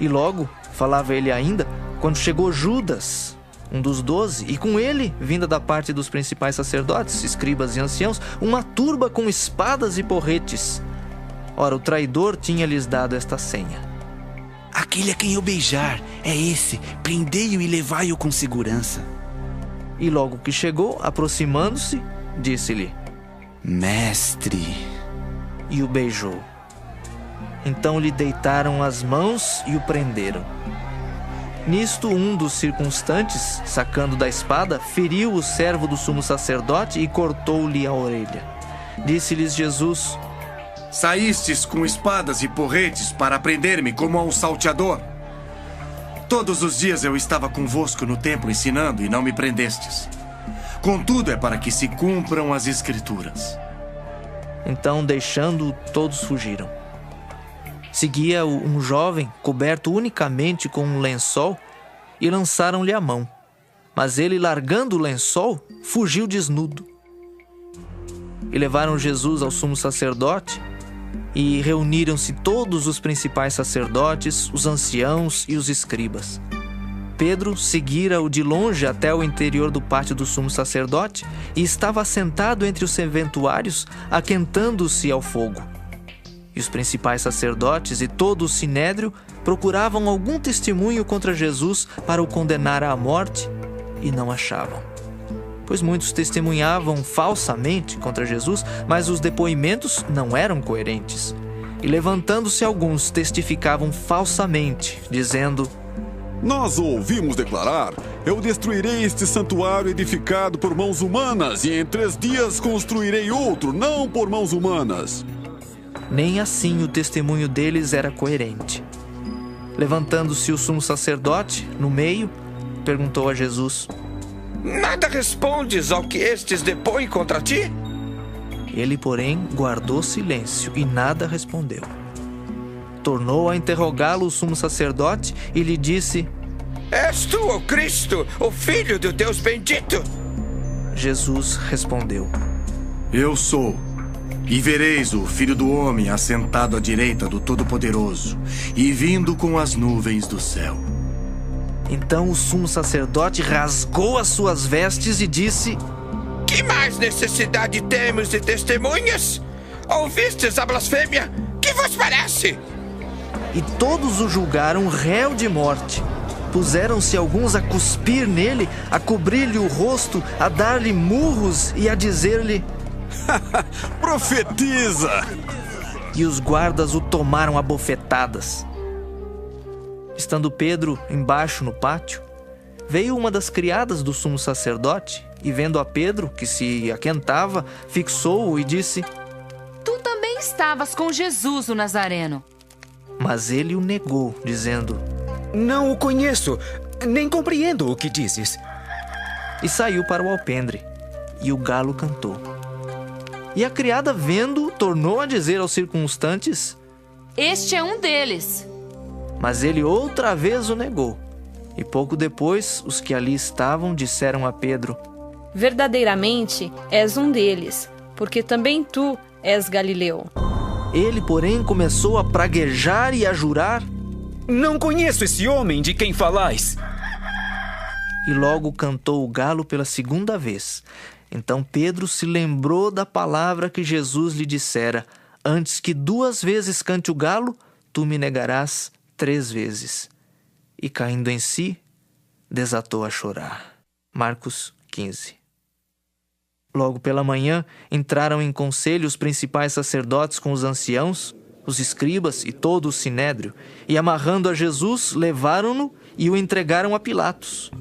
E logo, falava ele ainda, quando chegou Judas, um dos 12, e com ele, vinda da parte dos principais sacerdotes, escribas e anciãos, uma turba com espadas e porretes. Ora, o traidor tinha-lhes dado esta senha: Aquele a quem eu beijar é esse, prendei-o e levai-o com segurança. E logo que chegou, aproximando-se, disse-lhe: Mestre. E o beijou. Então lhe deitaram as mãos e o prenderam. Nisto, um dos circunstantes, sacando da espada, feriu o servo do sumo sacerdote e cortou-lhe a orelha. Disse-lhes Jesus: Saístes com espadas e porretes para prender-me como a um salteador. Todos os dias eu estava convosco no templo ensinando e não me prendestes. Contudo, é para que se cumpram as Escrituras. Então, deixando-o, todos fugiram. Seguia-o um jovem, coberto unicamente com um lençol, e lançaram-lhe a mão. Mas ele, largando o lençol, fugiu desnudo. E levaram Jesus ao sumo sacerdote, e reuniram-se todos os principais sacerdotes, os anciãos e os escribas. Pedro seguira-o de longe até o interior do pátio do sumo sacerdote e estava assentado entre os serventuários, aquentando-se ao fogo. E os principais sacerdotes e todo o sinédrio procuravam algum testemunho contra Jesus para o condenar à morte e não achavam. Pois muitos testemunhavam falsamente contra Jesus, mas os depoimentos não eram coerentes. E levantando-se alguns, testificavam falsamente, dizendo: Nós o ouvimos declarar: Eu destruirei este santuário edificado por mãos humanas, e em 3 dias construirei outro, não por mãos humanas. Nem assim o testemunho deles era coerente. Levantando-se o sumo sacerdote, no meio, perguntou a Jesus: Nada respondes ao que estes depõem contra ti? Ele, porém, guardou silêncio e nada respondeu. Tornou a interrogá-lo o sumo sacerdote e lhe disse: És tu o Cristo, o Filho do Deus bendito? Jesus respondeu: Eu sou. E vereis o Filho do Homem assentado à direita do Todo-Poderoso e vindo com as nuvens do céu. Então o sumo sacerdote rasgou as suas vestes e disse: Que mais necessidade temos de testemunhas? Ouvistes a blasfêmia? Que vos parece? E todos o julgaram réu de morte. Puseram-se alguns a cuspir nele, a cobrir-lhe o rosto, a dar-lhe murros e a dizer-lhe: Profetiza! E os guardas o tomaram a bofetadas. Estando Pedro embaixo no pátio, veio uma das criadas do sumo sacerdote e, vendo a Pedro, que se aquentava, fixou-o e disse: Tu também estavas com Jesus, o Nazareno. Mas ele o negou, dizendo: Não o conheço, nem compreendo o que dizes. E saiu para o alpendre, e o galo cantou. E a criada, vendo, tornou a dizer aos circunstantes: Este é um deles. Mas ele outra vez o negou. E pouco depois, os que ali estavam disseram a Pedro: Verdadeiramente és um deles, porque também tu és Galileu. Ele, porém, começou a praguejar e a jurar: Não conheço esse homem de quem falais. E logo cantou o galo pela segunda vez. Então Pedro se lembrou da palavra que Jesus lhe dissera: Antes que 2 vezes cante o galo, tu me negarás 3 vezes. E caindo em si, desatou a chorar. Marcos 15. Logo pela manhã, entraram em conselho os principais sacerdotes com os anciãos, os escribas e todo o sinédrio, e amarrando a Jesus, levaram-no e o entregaram a Pilatos.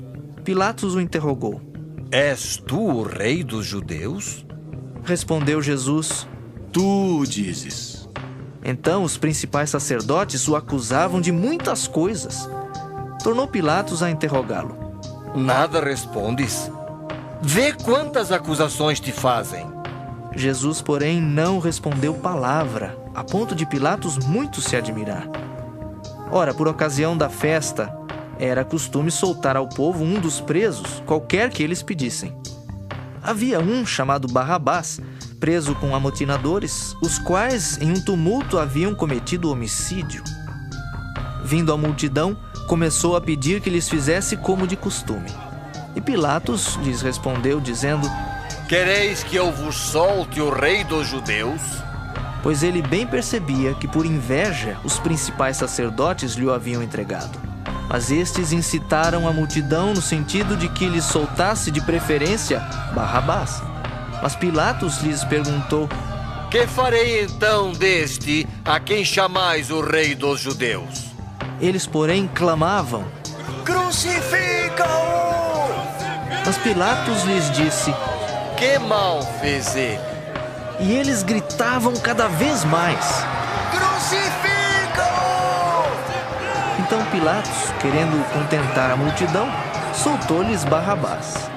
Pilatos o interrogou: És tu o rei dos judeus? Respondeu Jesus: Tu dizes. Então os principais sacerdotes o acusavam de muitas coisas. Tornou Pilatos a interrogá-lo: Nada respondes? Vê quantas acusações te fazem. Jesus, porém, não respondeu palavra, a ponto de Pilatos muito se admirar. Ora, por ocasião da festa, era costume soltar ao povo um dos presos, qualquer que eles pedissem. Havia um chamado Barrabás, preso com amotinadores, os quais, em um tumulto, haviam cometido homicídio. Vindo a multidão, começou a pedir que lhes fizesse como de costume. E Pilatos lhes respondeu, dizendo: Quereis que eu vos solte o rei dos judeus? Pois ele bem percebia que, por inveja, os principais sacerdotes lhe o haviam entregado. Mas estes incitaram a multidão no sentido de que lhes soltasse de preferência Barrabás. Mas Pilatos lhes perguntou: Que farei então deste a quem chamais o rei dos judeus? Eles, porém, clamavam: Crucifica-o! Mas Pilatos lhes disse: Que mal fez ele? E eles gritavam cada vez mais: Crucifica-o! Então Pilatos, querendo contentar a multidão, soltou-lhes Barrabás.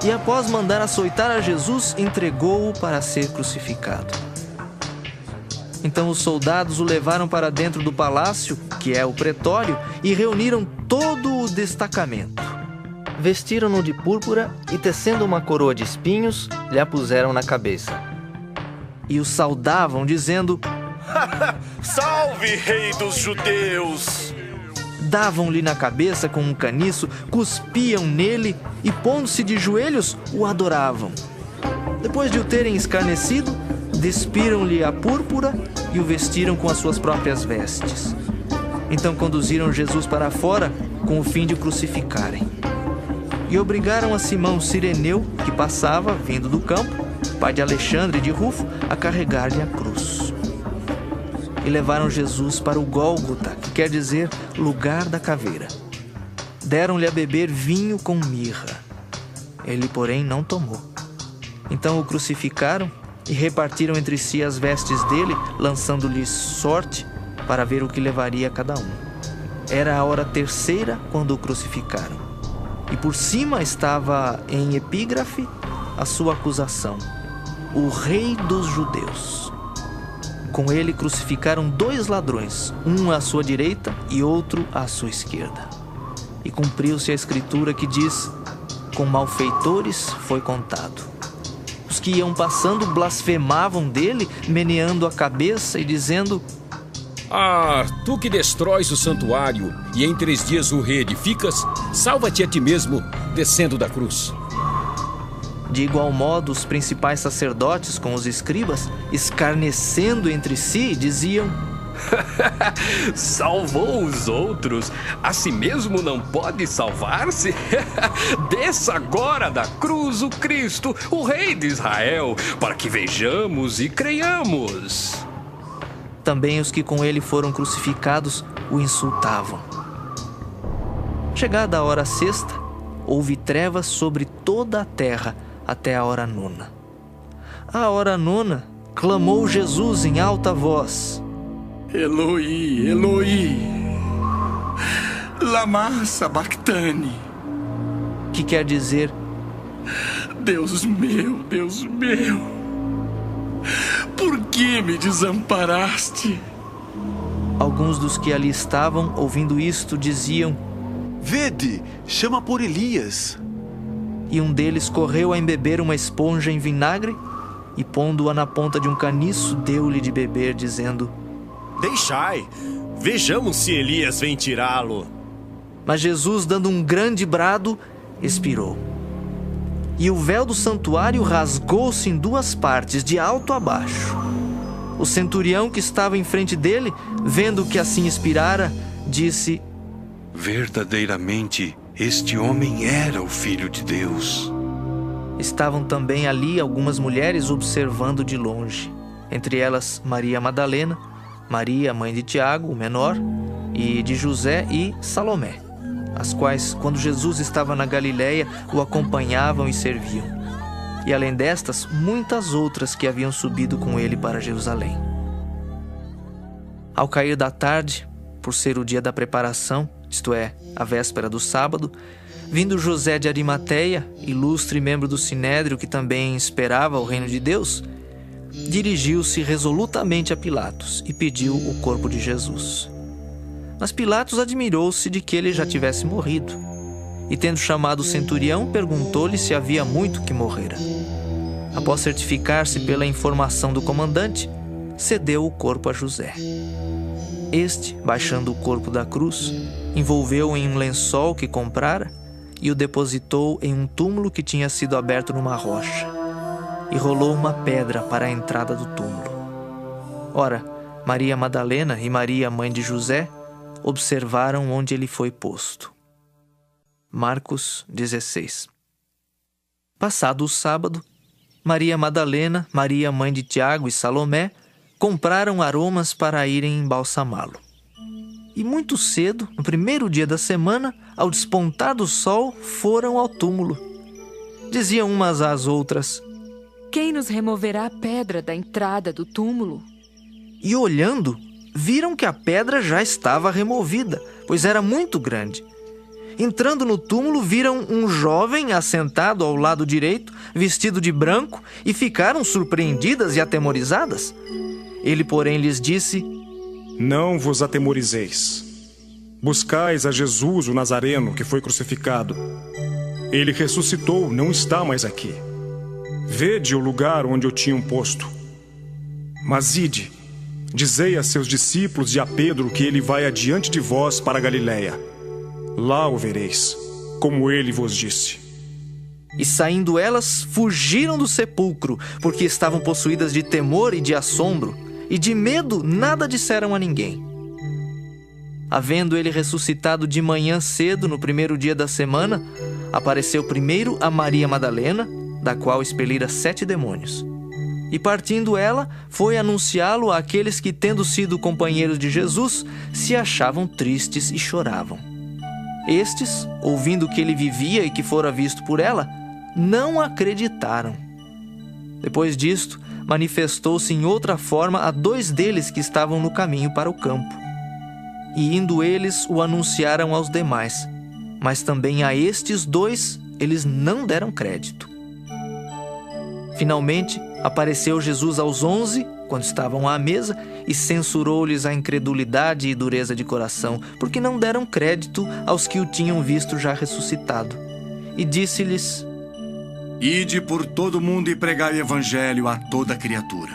E após mandar açoitar a Jesus, entregou-o para ser crucificado. Então os soldados o levaram para dentro do palácio, que é o pretório, e reuniram todo o destacamento. Vestiram-no de púrpura e, tecendo uma coroa de espinhos, lhe a puseram na cabeça. E o saudavam, dizendo: Salve, rei dos judeus! Davam-lhe na cabeça com um caniço, cuspiam nele e, pondo-se de joelhos, o adoravam. Depois de o terem escarnecido, despiram-lhe a púrpura e o vestiram com as suas próprias vestes. Então conduziram Jesus para fora com o fim de o crucificarem. E obrigaram a Simão Cireneu, que passava, vindo do campo, pai de Alexandre e de Rufo, a carregar-lhe a cruz. E levaram Jesus para o Gólgota, que quer dizer lugar da caveira. Deram-lhe a beber vinho com mirra. Ele, porém, não tomou. Então o crucificaram e repartiram entre si as vestes dele, lançando-lhes sorte para ver o que levaria cada um. Era a hora terceira quando o crucificaram. E por cima estava em epígrafe a sua acusação: o rei dos judeus. Com ele crucificaram 2 ladrões, um à sua direita e outro à sua esquerda. E cumpriu-se a escritura que diz: com malfeitores foi contado. Os que iam passando blasfemavam dele, meneando a cabeça e dizendo: Ah, tu que destróis o santuário e em 3 dias o reedificas, salva-te a ti mesmo, descendo da cruz. De igual modo, os principais sacerdotes com os escribas, escarnecendo entre si, diziam: Salvou os outros, a si mesmo não pode salvar-se? Desça agora da cruz o Cristo, o Rei de Israel, para que vejamos e creiamos. Também os que com ele foram crucificados o insultavam. Chegada a hora sexta, houve trevas sobre toda a terra até a hora nona. À hora nona, clamou Jesus em alta voz: Eloi, Eloi, lama sabachthani. Que quer dizer: Deus meu, por que me desamparaste? Alguns dos que ali estavam, ouvindo isto, diziam: Vede, chama por Elias. E um deles correu a embeber uma esponja em vinagre e, pondo-a na ponta de um caniço, deu-lhe de beber, dizendo: Deixai, vejamos se Elias vem tirá-lo. Mas Jesus, dando um grande brado, expirou. E o véu do santuário rasgou-se em 2 partes, de alto a baixo. O centurião que estava em frente dele, vendo que assim expirara, disse: Verdadeiramente, este homem era o Filho de Deus. Estavam também ali algumas mulheres observando de longe, entre elas Maria Madalena, Maria, mãe de Tiago, o menor, e de José e Salomé, as quais, quando Jesus estava na Galileia, o acompanhavam e serviam. E além destas, muitas outras que haviam subido com ele para Jerusalém. Ao cair da tarde, por ser o dia da preparação, isto é, a véspera do sábado, vindo José de Arimateia, ilustre membro do Sinédrio que também esperava o reino de Deus, dirigiu-se resolutamente a Pilatos e pediu o corpo de Jesus. Mas Pilatos admirou-se de que ele já tivesse morrido, e tendo chamado o centurião, perguntou-lhe se havia muito que morrera. Após certificar-se pela informação do comandante, cedeu o corpo a José. Este, baixando o corpo da cruz, envolveu-o em um lençol que comprara e o depositou em um túmulo que tinha sido aberto numa rocha, e rolou uma pedra para a entrada do túmulo. Ora, Maria Madalena e Maria, mãe de José, observaram onde ele foi posto. Marcos 16. Passado o sábado, Maria Madalena, Maria, mãe de Tiago e Salomé, compraram aromas para irem embalsamá-lo. E muito cedo, no primeiro dia da semana, ao despontar do sol, foram ao túmulo. Diziam umas às outras: Quem nos removerá a pedra da entrada do túmulo? E olhando, viram que a pedra já estava removida, pois era muito grande. Entrando no túmulo, viram um jovem assentado ao lado direito, vestido de branco, e ficaram surpreendidas e atemorizadas. Ele, porém, lhes disse: Não vos atemorizeis. Buscais a Jesus, o Nazareno, que foi crucificado. Ele ressuscitou, não está mais aqui. Vede o lugar onde o tinham posto. Mas ide, dizei a seus discípulos e a Pedro que ele vai adiante de vós para a Galileia. Lá o vereis, como ele vos disse. E saindo elas, fugiram do sepulcro, porque estavam possuídas de temor e de assombro, e de medo nada disseram a ninguém. Havendo ele ressuscitado de manhã cedo, no primeiro dia da semana, apareceu primeiro a Maria Madalena, da qual expelira 7 demônios. E partindo ela, foi anunciá-lo àqueles que, tendo sido companheiros de Jesus, se achavam tristes e choravam. Estes, ouvindo que ele vivia e que fora visto por ela, não acreditaram. Depois disto, manifestou-se em outra forma a 2 deles que estavam no caminho para o campo. E indo eles, o anunciaram aos demais, mas também a estes 2 eles não deram crédito. Finalmente, apareceu Jesus aos 11, quando estavam à mesa, e censurou-lhes a incredulidade e dureza de coração, porque não deram crédito aos que o tinham visto já ressuscitado. e disse-lhes: Ide por todo o mundo e pregai o evangelho a toda criatura.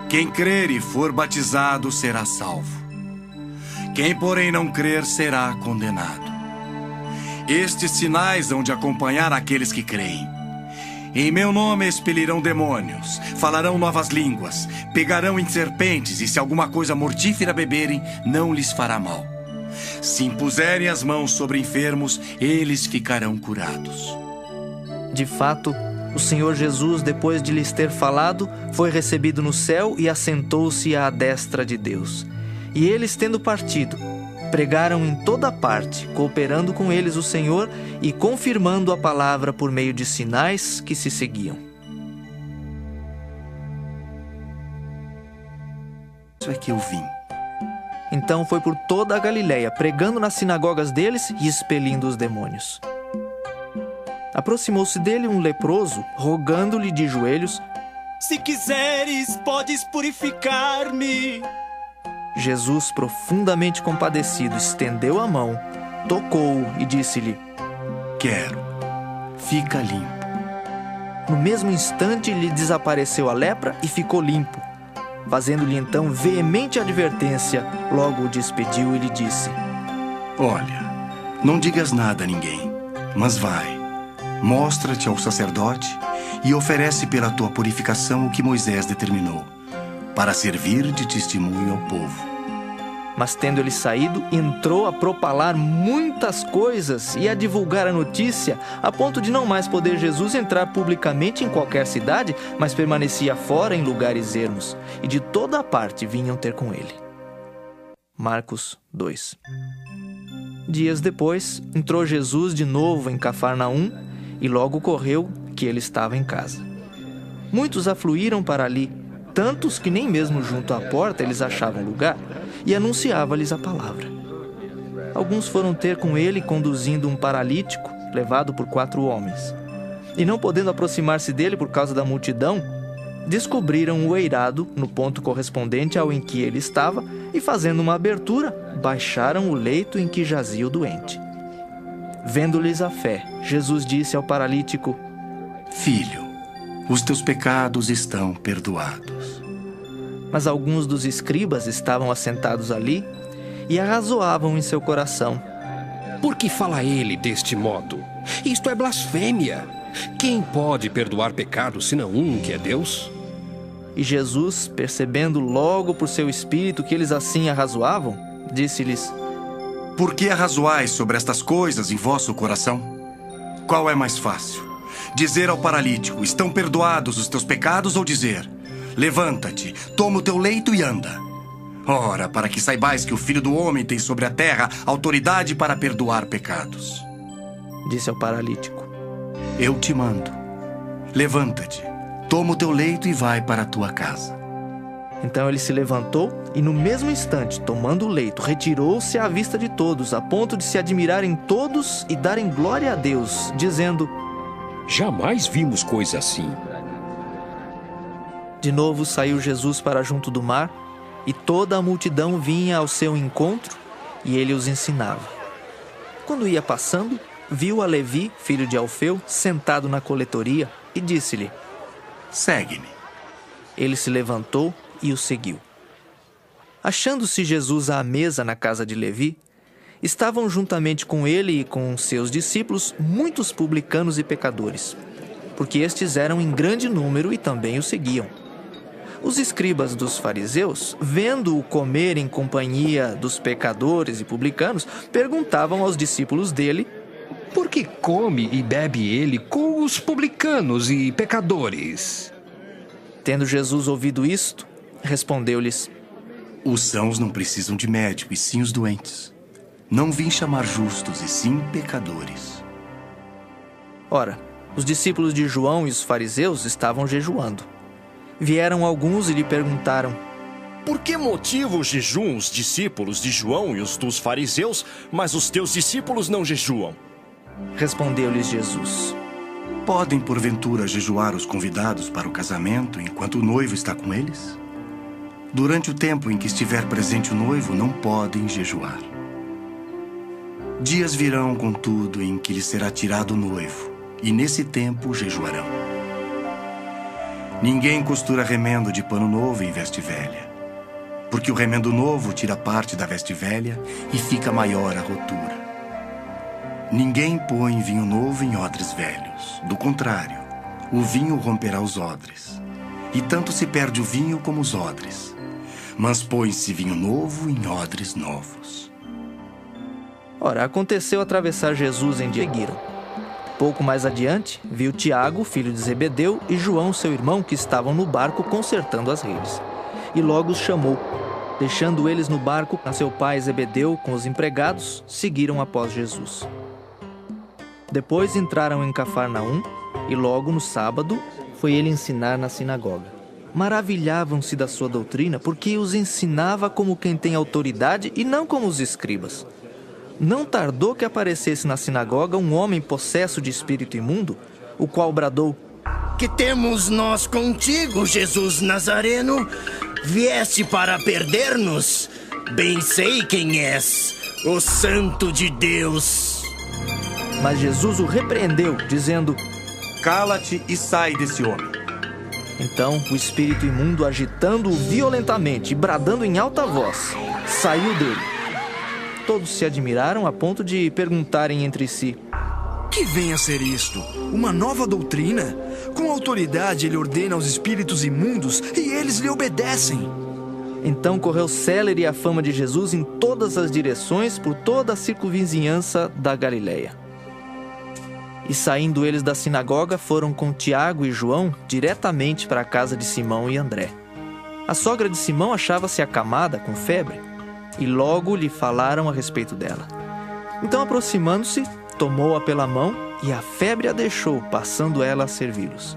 Quem crer e for batizado será salvo. Quem, porém, não crer será condenado. Estes sinais hão de acompanhar aqueles que creem. Em meu nome expelirão demônios, falarão novas línguas, pegarão em serpentes, e se alguma coisa mortífera beberem, não lhes fará mal. Se impuserem as mãos sobre enfermos, eles ficarão curados. De fato, o Senhor Jesus, depois de lhes ter falado, foi recebido no céu e assentou-se à destra de Deus. E eles, tendo partido, pregaram em toda parte, cooperando com eles o Senhor e confirmando a palavra por meio de sinais que se seguiam. Isso é que eu vim. Então foi por toda a Galileia, pregando nas sinagogas deles e expelindo os demônios. Aproximou-se dele um leproso, rogando-lhe de joelhos: Se quiseres, podes purificar-me. Jesus, profundamente compadecido, estendeu a mão, tocou-o e disse-lhe: Quero, fica limpo. No mesmo instante lhe desapareceu a lepra e ficou limpo. Fazendo-lhe então veemente advertência, logo o despediu e lhe disse: Olha, não digas nada a ninguém, mas vai, mostra-te ao sacerdote e oferece pela tua purificação o que Moisés determinou, para servir de testemunho ao povo. Mas tendo ele saído, entrou a propalar muitas coisas e a divulgar a notícia, a ponto de não mais poder Jesus entrar publicamente em qualquer cidade, mas permanecia fora em lugares ermos, e de toda a parte vinham ter com ele. Marcos 2. Dias depois, entrou Jesus de novo em Cafarnaum, e logo ocorreu que ele estava em casa. Muitos afluíram para ali, tantos que nem mesmo junto à porta eles achavam lugar, e anunciava-lhes a palavra. Alguns foram ter com ele conduzindo um paralítico, levado por 4 homens. E não podendo aproximar-se dele por causa da multidão, descobriram o eirado no ponto correspondente ao em que ele estava e, fazendo uma abertura, baixaram o leito em que jazia o doente. Vendo-lhes a fé, Jesus disse ao paralítico: Filho, os teus pecados estão perdoados. Mas alguns dos escribas estavam assentados ali e arrazoavam em seu coração: Por que fala ele deste modo? Isto é blasfêmia. Quem pode perdoar pecados senão um, que é Deus? E Jesus, percebendo logo por seu espírito que eles assim arrazoavam, disse-lhes: Por que arrazoais sobre estas coisas em vosso coração? Qual é mais fácil? Dizer ao paralítico: estão perdoados os teus pecados, ou dizer: levanta-te, toma o teu leito e anda? Ora, para que saibais que o Filho do Homem tem sobre a terra autoridade para perdoar pecados. Disse ao paralítico: Eu te mando, levanta-te, toma o teu leito e vai para a tua casa. Então ele se levantou e, no mesmo instante, tomando o leito, retirou-se à vista de todos, a ponto de se admirarem todos e darem glória a Deus, dizendo: Jamais vimos coisa assim. De novo saiu Jesus para junto do mar, e toda a multidão vinha ao seu encontro, e ele os ensinava. Quando ia passando, viu a Levi, filho de Alfeu, sentado na coletoria, e disse-lhe: Segue-me. Ele se levantou e o seguiu. Achando-se Jesus à mesa na casa de Levi, estavam juntamente com ele e com seus discípulos muitos publicanos e pecadores, porque estes eram em grande número e também o seguiam. Os escribas dos fariseus, vendo-o comer em companhia dos pecadores e publicanos, perguntavam aos discípulos dele: Por que come e bebe ele com os publicanos e pecadores? Tendo Jesus ouvido isto, respondeu-lhes: Os sãos não precisam de médico, e sim os doentes. Não vim chamar justos, e sim pecadores. Ora, os discípulos de João e os fariseus estavam jejuando. Vieram alguns e lhe perguntaram: Por que motivo jejuam os discípulos de João e os dos fariseus, mas os teus discípulos não jejuam? Respondeu-lhes Jesus: Podem, porventura, jejuar os convidados para o casamento enquanto o noivo está com eles? Durante o tempo em que estiver presente o noivo, não podem jejuar. Dias virão, contudo, em que lhes será tirado o noivo, e nesse tempo jejuarão. Ninguém costura remendo de pano novo em veste velha, porque o remendo novo tira parte da veste velha e fica maior a rotura. Ninguém põe vinho novo em odres velhos. Do contrário, o vinho romperá os odres, e tanto se perde o vinho como os odres. Mas põe-se vinho novo em odres novos. Ora, aconteceu atravessar Jesus em dia. Pouco mais adiante, viu Tiago, filho de Zebedeu, e João, seu irmão, que estavam no barco consertando as redes. E logo os chamou. Deixando eles no barco, seu pai Zebedeu, com os empregados, seguiram após Jesus. Depois entraram em Cafarnaum, e logo no sábado foi ele ensinar na sinagoga. Maravilhavam-se da sua doutrina, porque os ensinava como quem tem autoridade e não como os escribas. Não tardou que aparecesse na sinagoga um homem possesso de espírito imundo, o qual bradou: Que temos nós contigo, Jesus Nazareno? Vieste para perder-nos? Bem sei quem és, o Santo de Deus. Mas Jesus o repreendeu, dizendo: Cala-te e sai desse homem. Então o espírito imundo, agitando-o violentamente e bradando em alta voz, saiu dele. Todos se admiraram a ponto de perguntarem entre si: Que vem a ser isto? Uma nova doutrina? Com autoridade ele ordena aos espíritos imundos e eles lhe obedecem. Então correu célere a fama de Jesus em todas as direções por toda a circunvizinhança da Galileia. E saindo eles da sinagoga, foram com Tiago e João diretamente para a casa de Simão e André. A sogra de Simão achava-se acamada com febre, e logo lhe falaram a respeito dela. Então, aproximando-se, tomou-a pela mão, e a febre a deixou, passando ela a servi-los.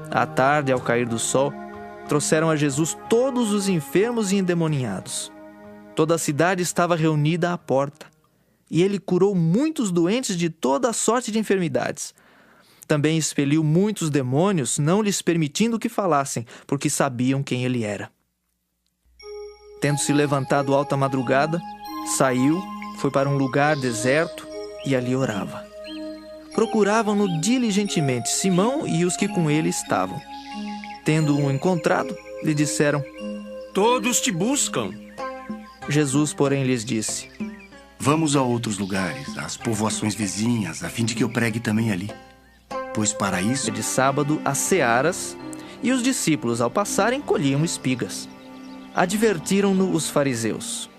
À tarde, ao cair do sol, trouxeram a Jesus todos os enfermos e endemoniados. Toda a cidade estava reunida à porta, e ele curou muitos doentes de toda a sorte de enfermidades. Também expeliu muitos demônios, não lhes permitindo que falassem, porque sabiam quem ele era. Tendo-se levantado alta madrugada, saiu, foi para um lugar deserto e ali orava. Procuravam-no diligentemente Simão e os que com ele estavam. Tendo-o encontrado, lhe disseram: Todos te buscam. Jesus, porém, lhes disse: Vamos a outros lugares, às povoações vizinhas, a fim de que eu pregue também ali. Pois para isso... De sábado, às searas, e os discípulos, ao passarem, colhiam espigas. Advertiram-no os fariseus: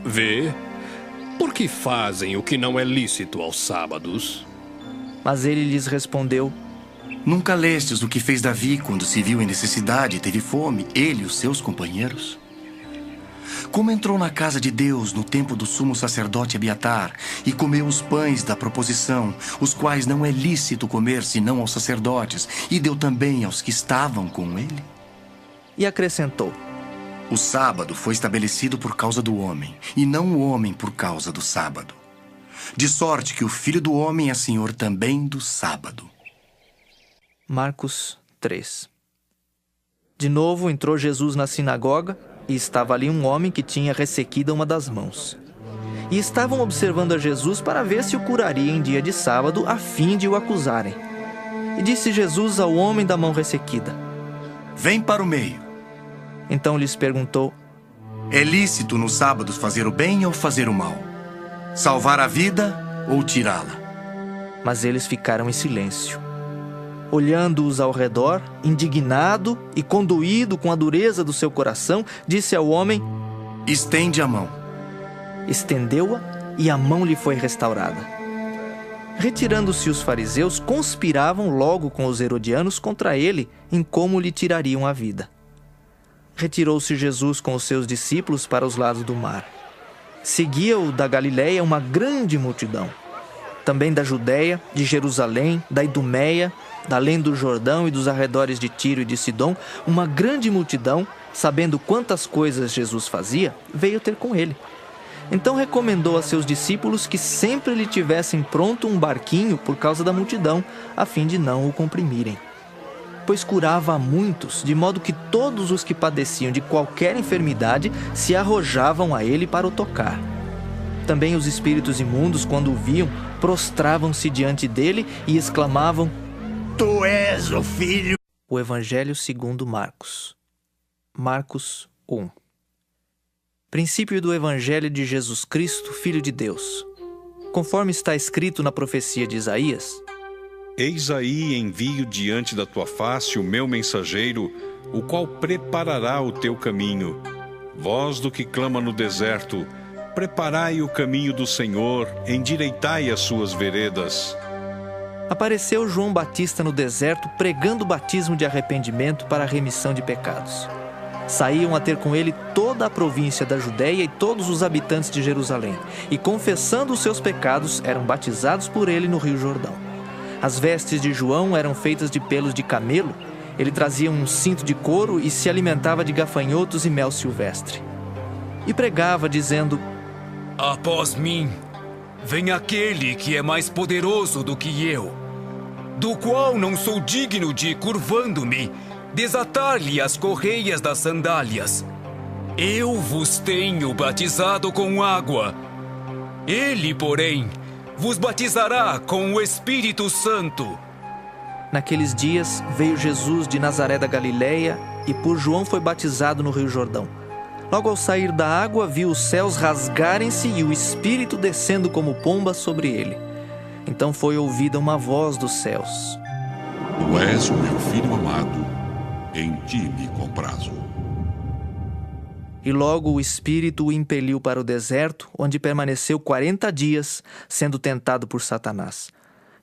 Vê, por que fazem o que não é lícito aos sábados? Mas ele lhes respondeu: Nunca lestes o que fez Davi quando se viu em necessidade e teve fome, ele e os seus companheiros? Como entrou na casa de Deus no tempo do sumo sacerdote Abiatar e comeu os pães da proposição, os quais não é lícito comer senão aos sacerdotes, e deu também aos que estavam com ele? E acrescentou: O sábado foi estabelecido por causa do homem, e não o homem por causa do sábado. De sorte que o Filho do Homem é Senhor também do sábado. Marcos 3. De novo entrou Jesus na sinagoga, e estava ali um homem que tinha ressequida uma das mãos. E estavam observando a Jesus para ver se o curaria em dia de sábado, a fim de o acusarem. E disse Jesus ao homem da mão ressequida: Vem para o meio. Então lhes perguntou: É lícito nos sábados fazer o bem ou fazer o mal? Salvar a vida ou tirá-la? Mas eles ficaram em silêncio. Olhando-os ao redor, indignado e conduído com a dureza do seu coração, disse ao homem: Estende a mão. Estendeu-a e a mão lhe foi restaurada. Retirando-se os fariseus, conspiravam logo com os herodianos contra ele em como lhe tirariam a vida. Retirou-se Jesus com os seus discípulos para os lados do mar. Seguia-o da Galileia uma grande multidão. Também da Judéia, de Jerusalém, da Idumeia, da além do Jordão e dos arredores de Tiro e de Sidom, uma grande multidão, sabendo quantas coisas Jesus fazia, veio ter com ele. Então recomendou a seus discípulos que sempre lhe tivessem pronto um barquinho por causa da multidão, a fim de não o comprimirem. Pois curava a muitos, de modo que todos os que padeciam de qualquer enfermidade se arrojavam a ele para o tocar. Também os espíritos imundos, quando o viam, prostravam-se diante dele e exclamavam: Tu és o Filho. O Evangelho segundo Marcos. Marcos 1. Princípio do Evangelho de Jesus Cristo, Filho de Deus. Conforme está escrito na profecia de Isaías: Eis aí envio diante da tua face o meu mensageiro, o qual preparará o teu caminho. Voz do que clama no deserto: preparai o caminho do Senhor, endireitai as suas veredas. Apareceu João Batista no deserto pregando o batismo de arrependimento para a remissão de pecados. Saíam a ter com ele toda a província da Judéia e todos os habitantes de Jerusalém, e confessando os seus pecados, eram batizados por ele no Rio Jordão. As vestes de João eram feitas de pelos de camelo, ele trazia um cinto de couro e se alimentava de gafanhotos e mel silvestre. E pregava, dizendo: Após mim, vem aquele que é mais poderoso do que eu, do qual não sou digno de, curvando-me, desatar-lhe as correias das sandálias. Eu vos tenho batizado com água. Ele, porém, vos batizará com o Espírito Santo. Naqueles dias veio Jesus de Nazaré da Galileia e por João foi batizado no Rio Jordão. Logo ao sair da água, viu os céus rasgarem-se e o Espírito descendo como pomba sobre ele. Então foi ouvida uma voz dos céus: Tu és o meu filho amado, em ti me comprazo. E logo o Espírito o impeliu para o deserto, onde permaneceu 40 dias, sendo tentado por Satanás.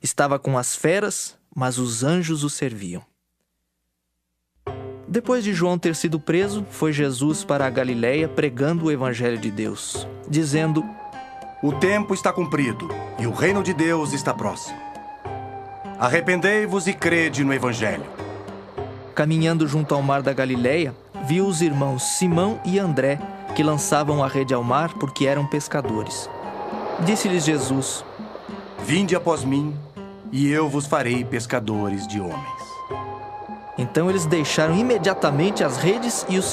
Estava com as feras, mas os anjos o serviam. Depois de João ter sido preso, foi Jesus para a Galileia pregando o Evangelho de Deus, dizendo: O tempo está cumprido e o reino de Deus está próximo. Arrependei-vos e crede no Evangelho. Caminhando junto ao mar da Galileia, viu os irmãos Simão e André, que lançavam a rede ao mar porque eram pescadores. Disse-lhes Jesus: Vinde após mim, e eu vos farei pescadores de homens. Então eles deixaram imediatamente as redes e os